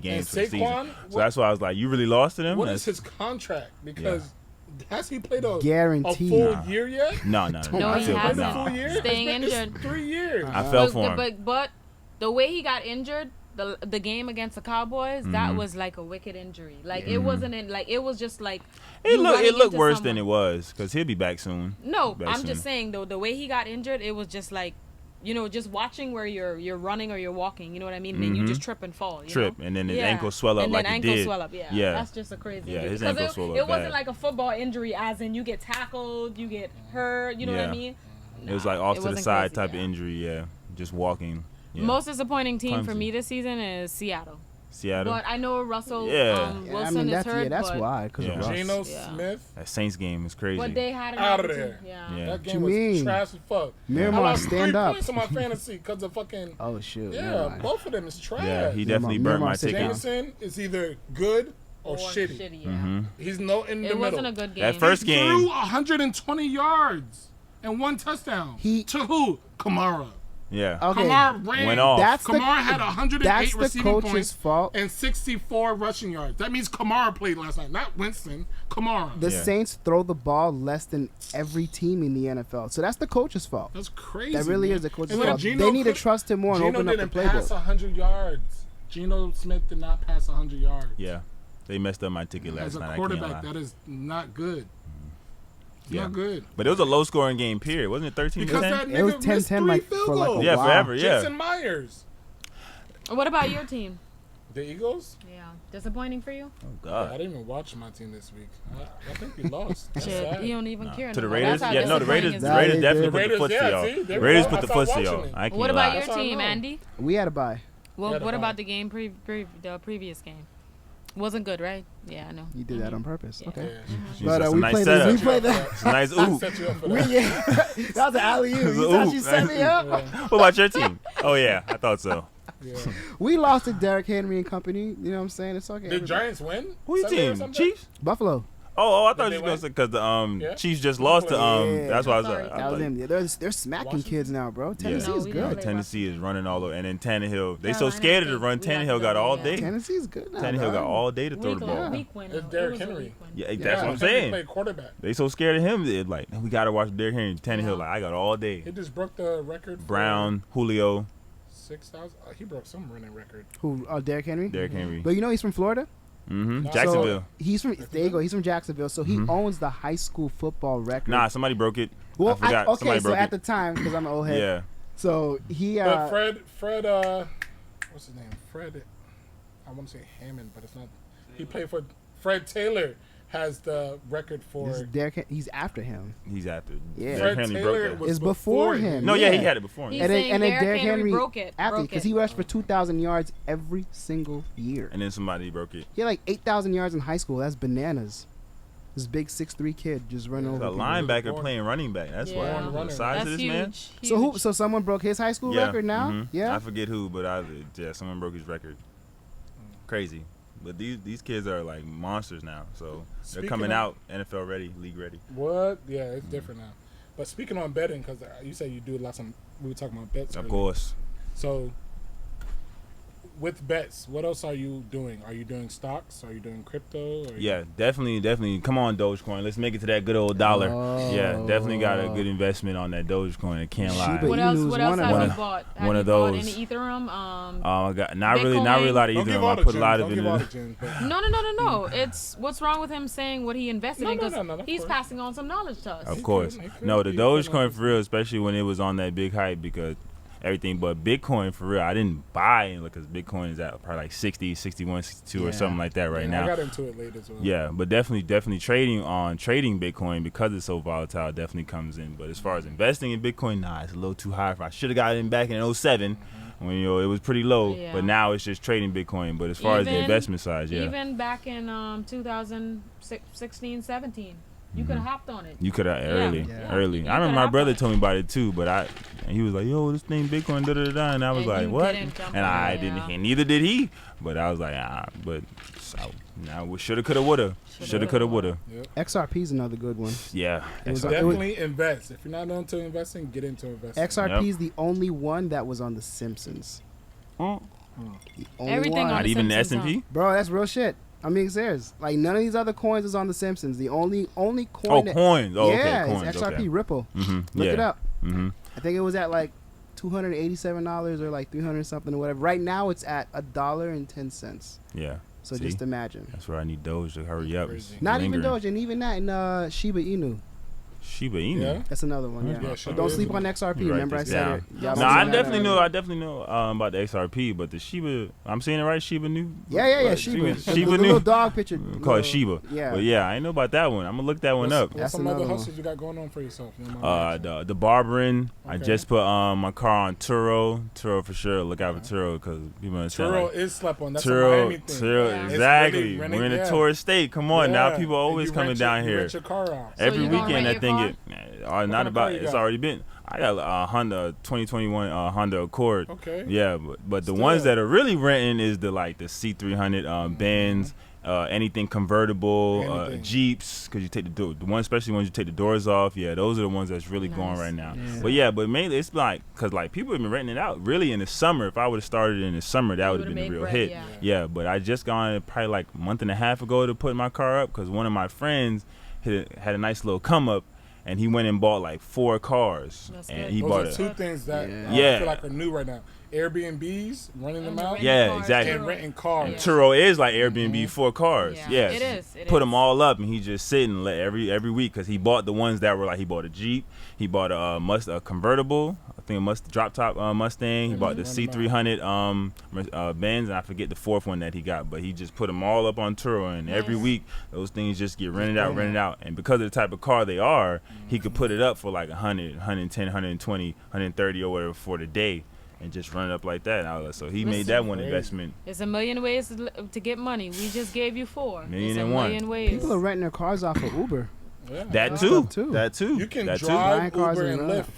games for the season. Saquon, So that's why I was like, you really lost to them? What is his contract? Because Has he played a Guaranteed. full year yet? No. No, Has he he played hasn't. a full year? Staying It's injured. 3 years. I fell for him. But the way he got injured, the game against the Cowboys, that was like a wicked injury. Like it wasn't in, like it was just like It you running looked into worse someone. than it was because he'll be back soon. No, Back I'm soon. just saying though, the way he got injured, it was just like, you know, just watching where you're running or you're walking. You know what I mean? And then you just trip and fall. You Trip, know? and then his Yeah. ankle swell up and like then it ankle did. swell up. Yeah. Yeah. That's just a crazy. Yeah, injury. his Because ankle swell up it wasn't bad. like a football injury, as in you get tackled, you get hurt. You know what Yeah. I mean? It was like off it to the wasn't side crazy, type yeah. of injury. Yeah, just walking. Yeah. Most disappointing team for Clumsy. me this season is Seattle. Seattle. But I know Russell Yeah. Wilson is hurt. that's but, why. Because Yeah. of Russ. Geno Yeah. Smith. That Saints game is crazy. But they had an Out of opportunity. there. Yeah. Yeah. That What game you was mean? trash as fuck. Miramar, I lost stand 3 up. points on my fantasy because of fucking. Oh shoot. Yeah, never mind. both of them is trash. Yeah, he Yeah, definitely Miramar burnt my sit ticket. down. Jameson is either good or, Or shitty. yeah. Mm-hmm. He's no in the It middle. wasn't a good game. That first He game. threw 120 yards and 1 touchdown. To who? Kamara. Yeah. Okay. Kamara ran. Went off. That's the- Kamara had 108 That's the receiving coach's points fault. and 64 rushing yards. That means Kamara played last night, not Winston. Kamara. The Yeah. Saints throw the ball less than every team in the NFL, so that's the coach's fault. That's crazy. That really man. is the coach's And then fault. Geno They need to could- trust him more and Geno open up the didn't pass playbook. 100 yards. Geno Smith did not pass 100 yards. Yeah. They messed up my ticket last As a night. quarterback, I can't lie. that is not good. It's Yeah. not good. But it was a low scoring game. Period. Wasn't it 13 Because 10? that It was nigga 10-10 missed 3 like, field for like a goals. Yeah, Wow. forever. Yeah. Jason Myers. What about your team? The Eagles? Yeah. Disappointing for you? Oh I God. didn't even watch my team this week. I think we lost. That's Shit, sad. you don't even care. To the no more. Raiders? That's how Yeah, no, the disappointing Raiders. it's The Nah, been. Raiders they definitely did. put the Raiders, foot yeah, to see, y'all. they The were Raiders all- put the I foot to started y'all. watching it. I can't What about lie. your That's how I team, know. Andy? We had a bye. Well, Yeah, what the about bye. the game the previous game? Wasn't good, right? Yeah, I know. You did that on purpose. Yeah. Okay. Yeah. She's But got some we nice played setup. this. We played that. It's a nice I ooh. set you up for We, that. yeah, that was an alley-oop. You Ooh. thought you set me up? What about your team? Oh yeah, I thought so. Yeah. We lost to Derrick Henry and company. You know what I'm saying? It's okay. Did Giants win? Who your Sunday or team? something? Chiefs? Buffalo. Oh, I Did thought they you were gonna win? say because the Yeah. Chiefs just lost to Yeah. That's why I was Sorry. like, I That was thought- them. Yeah, they're smacking Washington? kids now, bro. Tennessee No, is we good. don't. Tennessee is running all over, and then Tannehill. They so Carolina scared to State, run. we got Tannehill got all yeah. day. Tennessee is good now. Tannehill got dog. all day to throw the Week, ball. week win. It's It Derrick was a Henry. week win. Yeah, Yeah. that's what I'm Henry saying. played quarterback. They so scared of him. They're like, we gotta watch Derrick Henry. Tannehill Yeah. like, I got all He day. just broke the record. for Brown, Julio, 6,000. He broke some running record. Who? Derrick Henry. Derrick Henry. But you know he's from Florida. Mm-hmm. Nah, Jacksonville. So he's from. There you go. He's from Jacksonville. So he Mhm. owns the high school football record. Nah, somebody broke it. Well, I forgot. okay. Somebody So broke at it. the time, because I'm an old head. Yeah. So he. But Fred, what's his name? Fred, I want to say Hammond, but it's not. He played for Fred Taylor. Has the record for. this is Derrick. He's after him. He's after. Yeah. Derrick Fred Henry Taylor broke that. was It's before him. No, yeah, he Yeah. had it before him. He's And then, saying and then Derrick Derrick Henry Henry broke it. after Broke because it. he rushed for 2,000 yards every single year. And then somebody broke it. He had like 8,000 yards in high school. That's bananas. This big 6'3" kid just running He's over a people. linebacker playing running back. That's why. Yeah. The size That's of this huge. man. So who? huge. So someone broke his high school Yeah. record now? Mhm. Yeah. I forget who, but someone broke his record. Crazy. But these kids are like monsters now. So they're Speaking coming of- out NFL ready, league ready. What? Yeah, it's different now. But speaking on betting, because you say you do lots of. We were talking about bets. Of earlier. course. So, with bets, what else are you doing? Are you doing stocks? Are you doing crypto? Or Yeah, definitely. Come on, Dogecoin. Let's make it to that good old dollar. Yeah, definitely got a good investment on that Dogecoin. I can't lie. Shiba What Inu else? is What else one of have them. you bought? Have One you of bought those. any Ethereum? I got not really a lot of Don't give Ethereum. all I the put a gems. lot of Don't it give in. all the gems. But No. It's what's wrong with him saying what he invested No, in no, because no, of he's course. passing on some knowledge to us. Of He course. could- he could No, the be putting on Dogecoin this- for real, especially when it was on that big hype because everything but Bitcoin for real. I didn't buy it because Bitcoin is at probably like 60, 61, 62 or Yeah. something like that right Yeah, now. I got into it late as well. Yeah, but definitely trading Bitcoin because it's so volatile definitely comes in. But as far as investing in Bitcoin, nah, it's a little too high. I should have got it in back in 07 when it was pretty low. Yeah. But now it's just trading Bitcoin. But as far as the Even- investment side, yeah, Even back in 2016, 17, you could have hopped on it. you could have Yeah. early. Yeah. Early. You I remember could my hop brother on it. told me about it too. But and he was like, "Yo, this thing Bitcoin, da da da da," and I was And like, you "What?" didn't jump And on I it, didn't. yeah. And neither did he. But I was like, but so now shoulda, coulda, woulda. Shoulda, coulda, woulda. Yep. XRP is another good one. Yeah. It was- XRP. Definitely invest. If you're not into investing, get into investing. XRP is the only one that was on The Simpsons. The only Everything one. on Not The even the Simpsons, S&P. Bro, that's real shit. I'm being serious. Like none of these other coins is on the Simpsons. The only coin. Oh, that, coins. Oh, yeah, okay, coins. it's XRP Okay. Ripple. Mm-hmm. Look Yeah. it up. Mm-hmm. I think it was at like $287 or like 300 something or whatever. Right now it's at $1.10. Yeah. So See? just imagine. That's where I need Doge to hurry up. Crazy. It's Not even lingering. Doge, and even that in Shiba Inu. Shiba Inu. Yeah. That's another one. Yeah. Yeah, But Shiba don't Inu. sleep on XRP. Write Remember I this said down. it. Y'all No, don't I see definitely that. know. I definitely know about the XRP, but the Shiba. I'm saying it right. Shiba Inu. Yeah. Right, Shiba. Shiba The little Inu. dog picture. Call it Shiba. Yeah. But yeah, I ain't know about that one. I'm gonna look that one up. What's That's some other another one. hustles you got going on for yourself? You don't mind asking? The barbering. I Okay. just put my car on Turo. Turo for sure. Look out for Turo because people understand. Turo Like, is slept on. That's a Turo, Miami thing. Turo, Yeah. It's exactly. really renting- We're in a yeah. tourist state. Come on now, Yeah. people And always you coming rent down you here. rent your car out. So Every you gonna weekend, rent I think your it. What Not kind of about. car you It's got? already been. I got a Honda 2021 Honda Accord. Okay. Yeah, but the Still. ones that are really renting is the C300 Benz, anything convertible, Anything. Jeeps, because you take the one, especially when you take the doors off. Yeah, those are the ones that's really going Nice. right now. Yeah. But mainly it's like because like people have been renting it out really in the summer. If I would have started in the summer, that You would have would've been a made real bread, hit. yeah. Yeah, but I just gone probably like a month and a half ago to put my car up because one of my friends had a nice little come up. And he went and bought like 4 cars, That's and good. he Those bought are a two things that Yeah. I Yeah. feel like are new right now. Airbnbs, running them And out, renting Yeah, cars, exactly. and renting cars. And Yeah. Turo is like Airbnb for cars. Yeah. Yeah, It is, it put is. them all up, and he just sitting every week because he bought the ones that were like he bought a Jeep, he bought a convertible, I think a drop top Mustang, he bought the C300 Benz, and I forget the 4th one that he got, but he just put them all up on Turo, and every Nice. week those things just get rented out, and because of the type of car they are, he could put it up for like 100, 110, 120, 130 or whatever for the day. And just run it up like that. So he made Listen, that one crazy. investment. It's a million ways to get money. We just gave you 4. Million It's a and one. million ways. People are renting their cars off of Uber. Yeah. That That's too. tough, too. That too. You can that drive Buying cars Uber and and rent. Lyft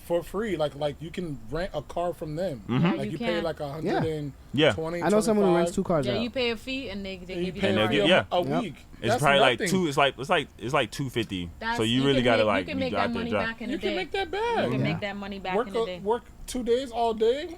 for free. Like you can rent a car from them. Mhm. Yeah, Like you pay can. like Yeah. 120. I know someone who rents 2 cars Yeah, out. you pay a fee and they And give you you pay the And car. they get- yeah. a Yep. week. It's That's probably nothing. like two. It's like $250. So you really can gotta make, like you can be make out that there money drive. back in You a can day. make that You back. can Yeah. make that money back Work in a day. work 2 days all day.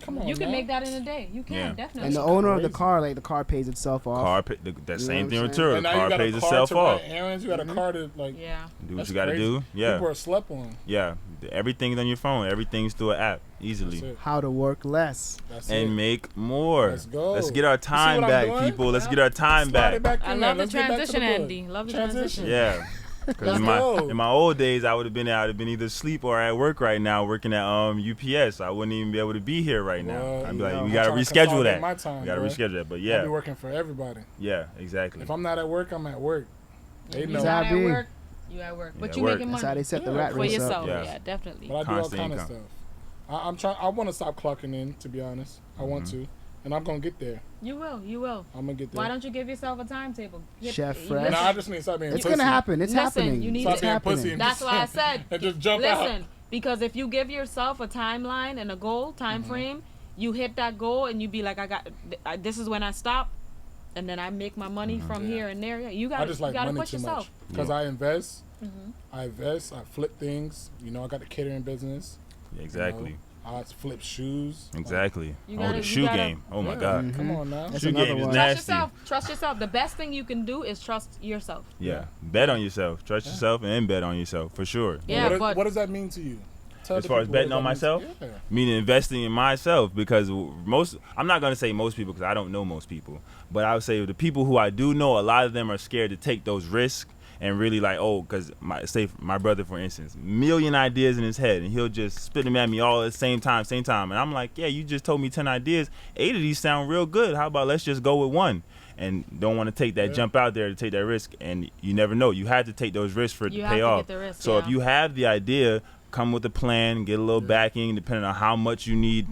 Come on, You can man. make that in a day. You can Yeah. definitely. And the That's owner of the crazy. car, like the car pays itself off. Car, that same what thing I'm with saying? Turo. And now Car you got pays a car itself to off. run errands. You got a car to like. Yeah. Do what That's you gotta crazy. do. Yeah, People are slept on. yeah. Everything's on your phone. Everything's through an app That's easily. it. How to work less. That's And it. make more. Let's go. Let's get our You see time what I'm back, doing? people. Let's Yeah. get our time Slide it back. back I in love there. the Let's get back to transition, good. Andy. Love the transition. Yeah. Because Let's in go. my old days, I would have been either asleep or at work right now, working at UPS. I wouldn't even be able to be here right now. Well, I'd be like, yeah. we I'm gotta trying to reschedule consolidate that. my time, We gotta bro. reschedule that. But I be yeah, working for everybody. yeah, exactly. If I'm not at work, I'm at work. They If know. you not at Exactly. work, you at work. But at you work. making That's money how they set the Yeah, rat for race yourself. up. Yeah. Yeah, definitely. But I do all Constant kind of income. stuff. I'm trying. I want to stop clocking in. To be honest, I want Mm-hmm. to, and I'm gonna get there. You will. You will. I'm gonna get there. Why don't you give yourself a timetable? Chef you Fresh. listen, Nah, I just need to stop being It's pussy. gonna happen. It's Listen, happening. you need Stop it's being happening. pussy. And That's just, why I said. and just jump out. Listen, because if you give yourself a timeline and a goal, time frame, you hit that goal and you be like, this is when I stop, and then I make my money from Yeah. here and there. You I got just you like got to money push too yourself. much because Yeah. I invest. I flip things. You know, I got the catering business. Exactly. I flip shoes. Exactly. You Oh, gotta- the you shoe gotta- game. Oh my Yeah. God. Come on now. That's Shoe another game is one. Trust nasty. yourself. Trust yourself. The best thing you can do is trust yourself. Yeah. Bet on yourself. Trust yourself and bet on yourself for sure. Yeah, what does that mean to you? Tell As the far as people betting what on that means to myself? you. Yeah. Meaning investing in myself because I'm not going to say most people because I don't know most people, but I would say the people who I do know, a lot of them are scared to take those risks and really like, because my brother, for instance, million ideas in his head and he'll just spit them at me all at the same time. And I'm like, yeah, you just told me 10 ideas. 8 of these sound real good. How about let's just go with one? And don't want to take that jump out there to take that risk. And you never know. You had to take those risks for it You to have pay to off. get the risk, So if yeah. you have the idea, come with a plan, get a little backing, depending on how much you need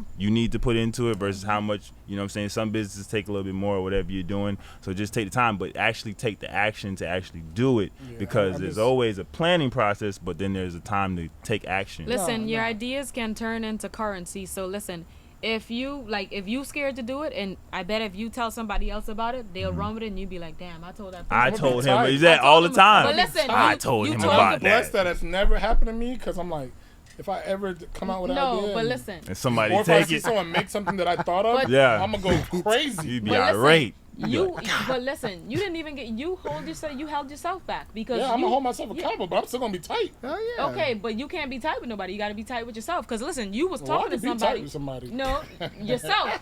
to put into it versus how much, you know what I'm saying? Some businesses take a little bit more or whatever you're doing. So just take the time, but actually take the action to actually do it Yeah, because I'm there's just- always a planning process, but then there's a time to take action. Listen, your no. ideas can turn into currency. So listen, if you scared to do it, and I bet if you tell somebody else about it, they'll run with it, and you be like, "Damn, I told that." I person." told tight. him, is that I all told the him- time? But listen, I you- told you him told about him- Blessed that. that it's never happened to me because I'm like, if I ever come out with an idea, No, but and- listen, And somebody or if I take see it, someone make something that I thought of, But- Yeah. I'm gonna go crazy. you'd be But listen, irate. But listen, you didn't even get. You held yourself back because. Yeah, I'm gonna hold myself accountable, but I'm still gonna be tight. Oh yeah. Okay, but you can't be tight with nobody. You got to be tight with yourself. Because listen, you was Well, I talking to can be somebody. tight with somebody. No, yourself.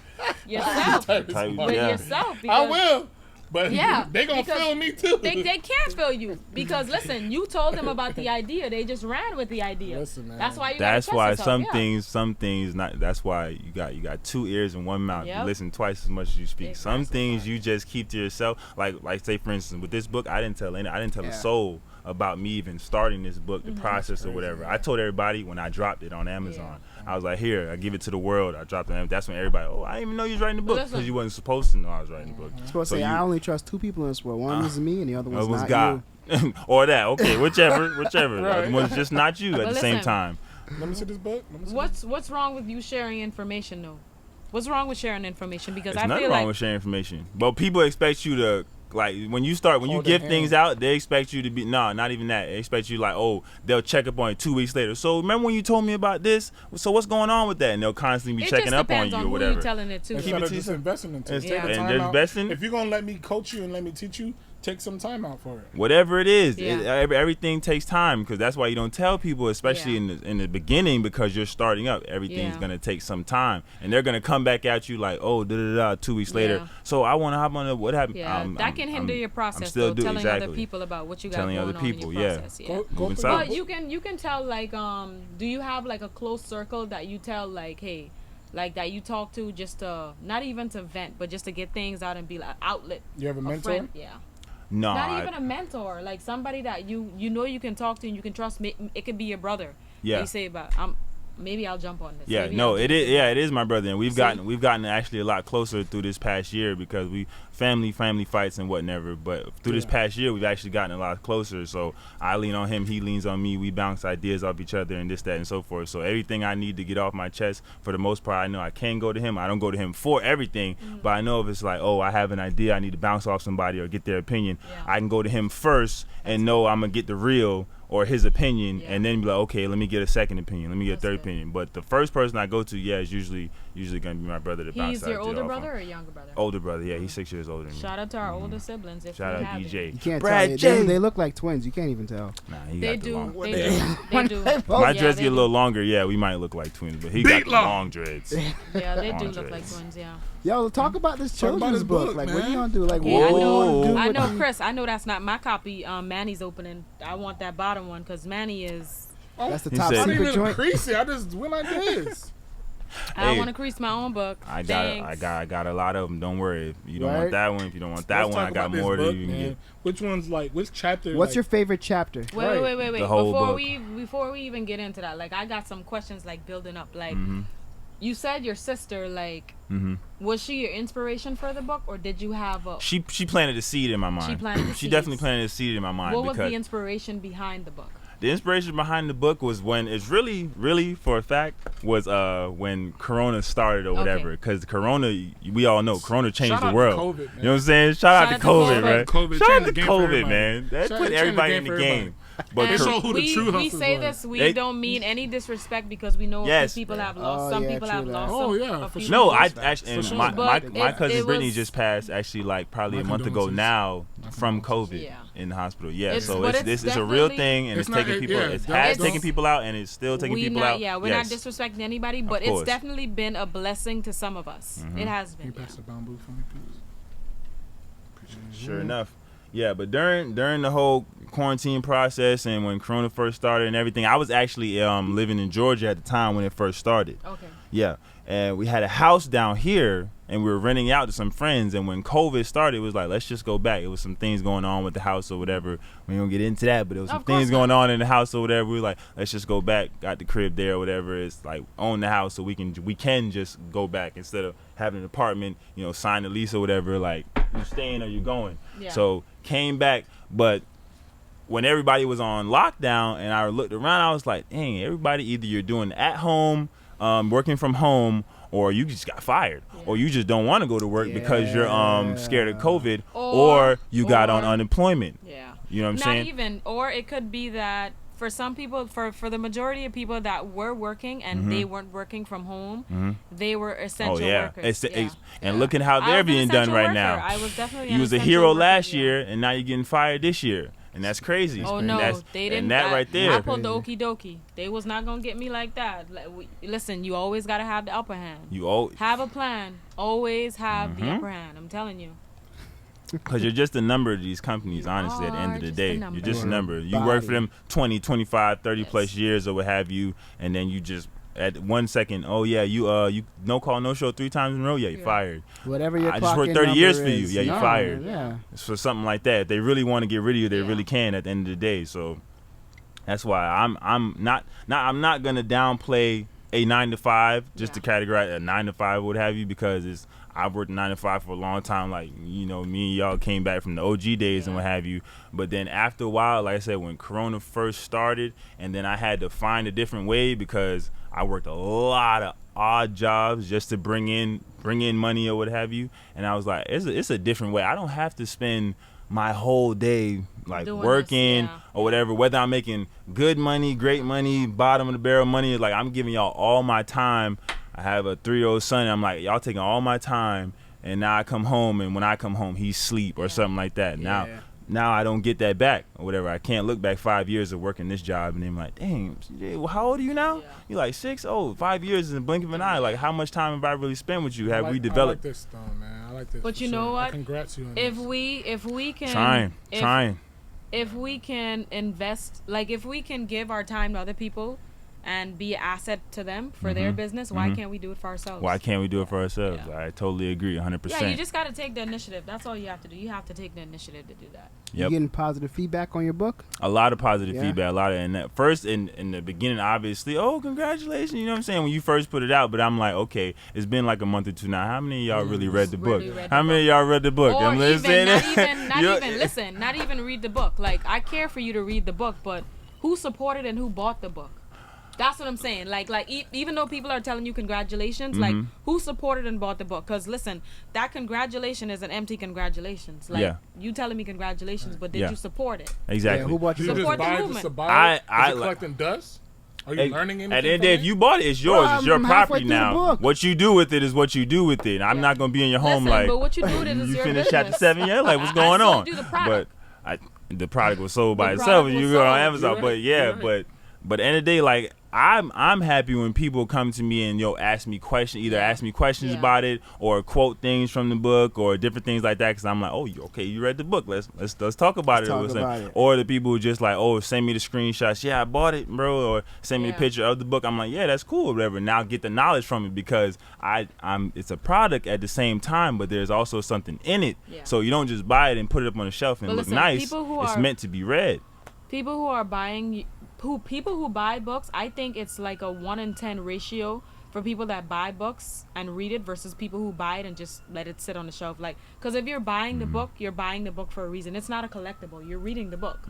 Tight with somebody. With Yeah. yourself. I Because will, but Yeah, they gonna because feel me too. They can't feel you because listen, you told them about the idea. They just ran with the idea. Listen, man. That's why you. That's gotta why trust yourself. some things not. That's why you got 2 ears and 1 mouth. Yep. You listen twice as much as you speak. Some Exactly. things you just keep to yourself. Like say for instance, with this book, I didn't tell Yeah. a soul about me even starting this book, the process or whatever. I told everybody when I dropped it on Amazon. I was like, here, I give it to the world. I dropped it. That's when everybody, I didn't even know you was writing the book Listen. because you wasn't supposed to know I was writing the book. I'm supposed So to say you- I only trust 2 people in this world. One is me, and the other one's It was not God. you. Or that, okay, whichever. Right. It was just not you at But the same listen, time. Let me see this book. Let me see What's wrong with you sharing information though? What's wrong with sharing information? Because There's I nothing feel wrong like with sharing information, but people expect you to like when you Hold give their things hand. out, they expect you to be not even that. They expect you like, they'll check up on it 2 weeks later. So remember when you told me about this? So what's going on with that? And they'll constantly be it checking just up on depends you on or who whatever. you telling it to. Instead Keep it of to just yourself. investing into it. Yeah. Take the And time out. investing? If you're gonna let me coach you and let me teach you, take some time out for it. Whatever it is, Yeah. everything takes time because that's why you don't tell people, especially Yeah. in the beginning, because you're starting up. Everything's Yeah. gonna take some time, and they're gonna come back at you like, 2 weeks later. Yeah. So I want to hop on what happened. Yeah, that can hinder your process. still Though, telling exactly. other people about what you got Telling going other on in people, your yeah. process. Yeah. Go Moving for south. But you can tell like do you have like a close circle that you tell like hey like that you talk to just to not even to vent but just to get things out and be like outlet. You have a mentor? Friend, yeah. No, Not even a mentor, like somebody that you know you can talk to and you can trust. It could be your brother. Yeah. You say about maybe I'll jump on this. Yeah, Maybe no, I'll do it this. is. Yeah, it is my brother, and we've See? gotten actually a lot closer through this past year because we family fights and whatever. But through this Yeah. past year, we've actually gotten a lot closer. So I lean on him, he leans on me. We bounce ideas off each other and this, that, and so forth. So everything I need to get off my chest, for the most part, I know I can go to him. I don't go to him for everything, but I know if it's like, I have an idea, I need to bounce off somebody or get their opinion, Yeah. I can go to him first and know I'm gonna get the real or his opinion, Yeah. and then be like, okay, let me get a second opinion, let me get That's a third good. opinion. But the first person I go to, is usually gonna be my brother to bounce He's your ideas older off brother on. or younger brother? Older brother, yeah, he's 6 years older than me. Shout out to our older siblings if Shout we out have DJ. it. You can't Brad tell. J. They look like twins. You can't even tell. Nah, he They got the do. long. They do. They do. My Yeah, dreads they get a do. little longer, we might look like twins, but he got the long. long dreads. Yeah, they do Long look like dreads. twins. Yeah. Yo, talk about this Talk about children's his book. book, Like, what are man. you gonna do? Like, Okay, what I do you know. want to do? I with know, the- Chris. I know that's not my copy. Manny's opening. I want that bottom one because Manny is. That's the He top said- I didn't secret even joint. crease it. I just went like this. I Hey, want to crease my own book. I Thanks. got a lot of them. Don't worry. If you don't Right. want that one, if you don't want that Let's one, I talk got about this more book, that you can man. get. Which one's like which chapter? What's like, your favorite chapter? Wait. The whole Before book. we even get into that, like I got some questions like building up. Like Mhm. you said, your sister, like, Mhm. was she your inspiration for the book, or did you have a? She planted a seed in my mind. She planted the She definitely seeds. planted a seed in my mind What was because the inspiration behind the book? the inspiration behind the book was when it's really for a fact was when Corona started or whatever. Because Corona, we all know Corona changed Shout the out to world. COVID, man. You know what I'm saying? Shout out to COVID, man. COVID Shout changed out the to game for COVID, everybody. man. That Shout- put it changed everybody the in game the for game. But And They showed who the true we hustlers say were. this. We They- don't mean any disrespect because we know a Yes. few people have lost. Oh, some yeah, people true have that. lost. Oh, some, yeah, a for few sure. No, people. I For actually, and sure. my But cousin it Brittany was- just passed actually like probably My a month ago condolences. now My from condolences. COVID Yeah. in the hospital. Yeah, It's- so but it's it's this is a real definitely- thing, and It's it's not- taking it- people. yeah, It don't- has don't- taken people out, and it's still taking we people not, out. Yeah, we're Yes. not disrespecting anybody, but course. it's definitely been a blessing to some of us. It has Can you been. pass the bamboo for me, please? Appreciate it. Sure enough. Yeah, but during the whole quarantine process and when Corona first started and everything, I was actually living in Georgia at the time when it first started. Okay. Yeah, and we had a house down here, and we were renting out to some friends. And when COVID started, it was like, let's just go back. It was some things going on with the house or whatever. We don't get into that, but there was some Of course things not. going on in the house or whatever. We were like, let's just go back. Got the crib there or whatever. It's like own the house so we can just go back instead of having an apartment. Sign the lease or whatever. Like you staying or you going. Yeah. So came back, but when everybody was on lockdown and I looked around, I was like, dang, everybody either you're doing at home, working from home, or you just got fired, or you just don't want to go to work because you're scared of COVID, or you got on unemployment. Yeah. You know what I'm Not saying? even, or it could be that for some people, for the majority of people that were working and they weren't working from home, they were essential workers. And look at how they're being done right now. I was definitely You was a hero last year, and now you're getting fired this year. And that's crazy. Oh no, they didn't. And that right there. I pulled the okie dokie. They was not gonna get me like that. Listen, you always gotta have the upper hand. You always have a plan. Always have the upper hand. I'm telling you. Because you're just a number of these companies, honestly, at the end of the day. You're just a number. You work for them 20, 25, 30 plus years or what have you, and then you just at 1 second, oh yeah, you no call, no show 3 times in a row, you're fired. Whatever your I just worked 30 years for you, you're fired. Yeah. So something like that. If they really want to get rid of you, they really can at the end of the day. So that's why I'm not gonna downplay a 9 to 5 just to categorize a 9 to 5 what have you, because I've worked 9 to 5 for a long time. Like, you know, me and y'all came back from the OG days and what have you. But then after a while, like I said, when Corona first started, and then I had to find a different way because I worked a lot of odd jobs just to bring in money or what have you. And I was like, it's a different way. I don't have to spend my whole day like doing working or whatever, whether I'm making good money, great money, bottom of the barrel money. Like, I'm giving y'all all my time. I have a 3-year-old son, and I'm like, y'all taking all my time, and now I come home, and when I come home, he's asleep or something like that. Now I don't get that back or whatever. I can't look back 5 years of working this job and then I'm like, dang, how old are you now? You're like 6? Oh, 5 years in the blink of an eye. Like, how much time have I really spent with you? Have we developed? I like this though, man. I like this. But you know what? Congrats you on if this. If we can trying. If we can invest, like if we can give our time to other people and be an asset to them for their business, why can't we do it for ourselves? Why can't we do it for ourselves? I totally agree 100%. Yeah, you just got to take the initiative. That's all you have to do. You have to take the initiative to do that. You getting positive feedback on your book? A lot of positive feedback. A lot of, and that first in the beginning, obviously, oh, congratulations, you know what I'm saying, when you first put it out. But I'm like, okay, it's been like a month or two now. How many of y'all really read the book? How many of y'all read the book? Or not even read the book. Like, I care for you to read the book, but who supported and who bought the book? That's what I'm saying. Like even though people are telling you congratulations, like, who supported and bought the book? Because listen, that congratulation is an empty congratulations. Like, you telling me congratulations, but did you support it? Exactly. Who bought your support book? the movement? I collecting dust. Are you learning anything? At the end of the day, if you bought it, it's yours. It's your property now. What you do with it is what you do with it. I'm not gonna be in your home like. But what you do with it is you your finished business. chapter 7 yet? Like, what's going on? Do the product. But the product was sold by itself. You go on Amazon. But at the end of the day, like, I'm happy when people come to me and ask me questions, ask me questions about it or quote things from the book or different things like that, because I'm like, oh, okay, you read the book, let's talk about it. Or the people who just like, oh, send me the screenshots, I bought it, bro, or send me a picture of the book. I'm like, yeah, that's cool, whatever. Now get the knowledge from it, because it's a product at the same time, but there's also something in it. So you don't just buy it and put it up on the shelf and look nice. It's meant to be read. People who buy books, I think it's like a 1 in 10 ratio for people that buy books and read it versus people who buy it and just let it sit on the shelf. Like, because if you're buying the book, you're buying the book for a reason. It's not a collectible. You're reading the book.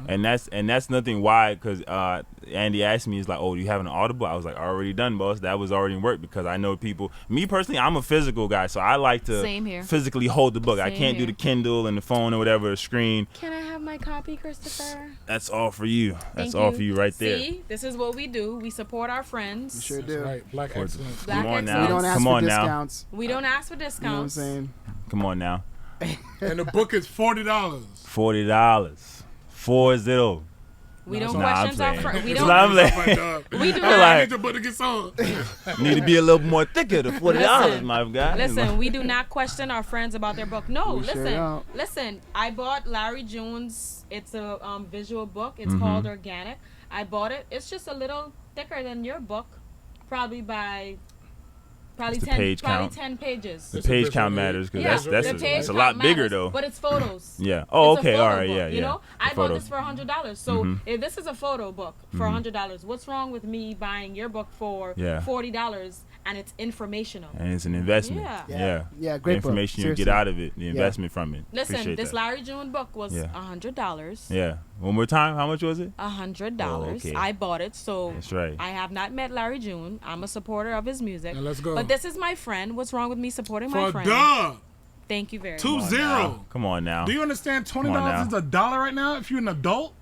And that's nothing why, because Andy asked me, he's like, oh, do you have an Audible? I was like, already done, boss. That was already in work, because I know people. Me personally, I'm a physical guy, so I like to physically hold the book. I can't do the Kindle and the phone or whatever, the screen. Can I have my copy, Christopher? That's all for you. That's all for you right there. See, this is what we do. We support our friends. We sure do. Right. Black excellence. Come on now. We don't ask for discounts. We don't ask for discounts. You know what I'm saying? Come on now. And the book is $40. $40. 40. We don't question our friends. We don't. We do. I need your book to get sold. Need to be a little more thicker than $40, my guy. Listen, we do not question our friends about their book. No, listen. I bought Larry June's. It's a visual book. It's called Organic. I bought it. It's just a little thicker than your book, probably 10 pages. The page count matters, because that's a lot bigger though. But it's photos. Oh, okay, all right, book, you know, I bought this for $100. So if this is a photo book for $100, what's wrong with me buying your book for $40 and it's informational? And it's an investment. Yeah, great the information book. you get out of it, the investment from it. Listen, this Larry June book was $100. Yeah. One more time, how much was it? $100. Oh, okay. I bought it, so that's right. I have not met Larry June. I'm a supporter of his music. Now let's go. But this is my friend. What's wrong with me supporting my friend? Duh. Thank you very much. 2-0. Come on now. Do you understand $20 is $1 right now if you're an adult?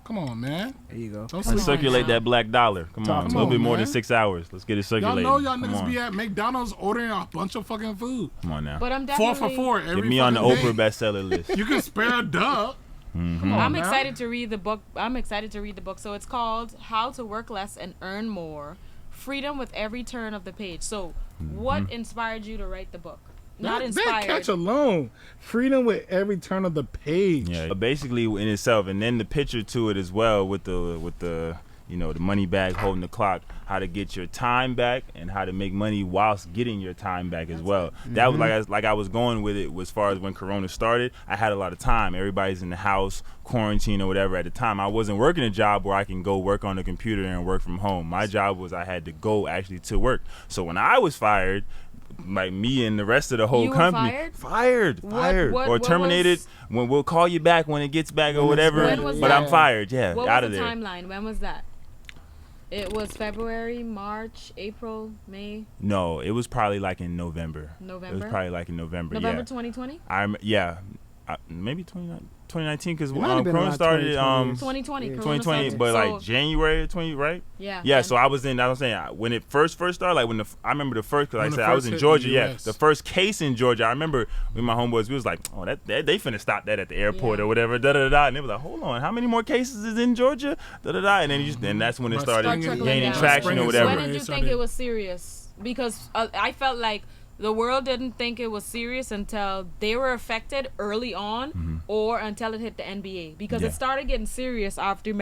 Come on, man. There you go. Don't Come Let's sleep. on circulate now. that black dollar. Come Talk on, a to little me, bit more man. than 6 hours. Let's get it Y'all circulating. know y'all Come niggas on. be at McDonald's ordering a bunch of fucking food. Come on now. But I'm 4 definitely. for 4 every Get me on the fucking Oprah day. bestseller list. You can spare a dub. Mhm. Come on, I'm man. excited to read the book. So it's called How to Work Less and Earn More: Freedom with Every Turn of the Page. So, what inspired you to write the book? Not That inspired. catch alone. Freedom with every turn of the page. Yeah, basically in itself, and then the picture to it as well with the the money bag holding the clock, how to get your time back and how to make money whilst getting your time back as well. That was like I was going with it as far as when Corona started. I had a lot of time. Everybody's in the house, quarantine or whatever at the time. I wasn't working a job where I can go work on the computer and work from home. My job was I had to go actually to work. So when I was fired, like me and the rest of the whole You were company fired or what terminated. was- When we'll call you back when it gets back or whatever. When was But that? I'm fired. Yeah, What out was of the there. timeline? When was that? It was February, March, April, May, No, it was probably like in November. It November. was probably like in November. November Yeah, 2020. maybe 2019 because It might have been Corona around started 2020. Yeah. Corona 2020, started. but So, like January 20, right? yeah. Yeah, then- so I was saying when it first started, like when I remember the first, because When like I it said I was first in hit Georgia. the Yeah, US. the first case in Georgia. I remember when my homeboys, we was like, oh, that they finna stop that at the airport Yeah. or whatever. Da da da. And they was like, hold on, how many more cases is in Georgia? Da da da. And then then that's when it But started Start trickling gaining down. traction Spring or and whatever. When summer. did you It think started- it was serious? Because I felt like the world didn't think it was serious until they were affected early on, or until it hit the NBA. Because Yeah. it started getting serious after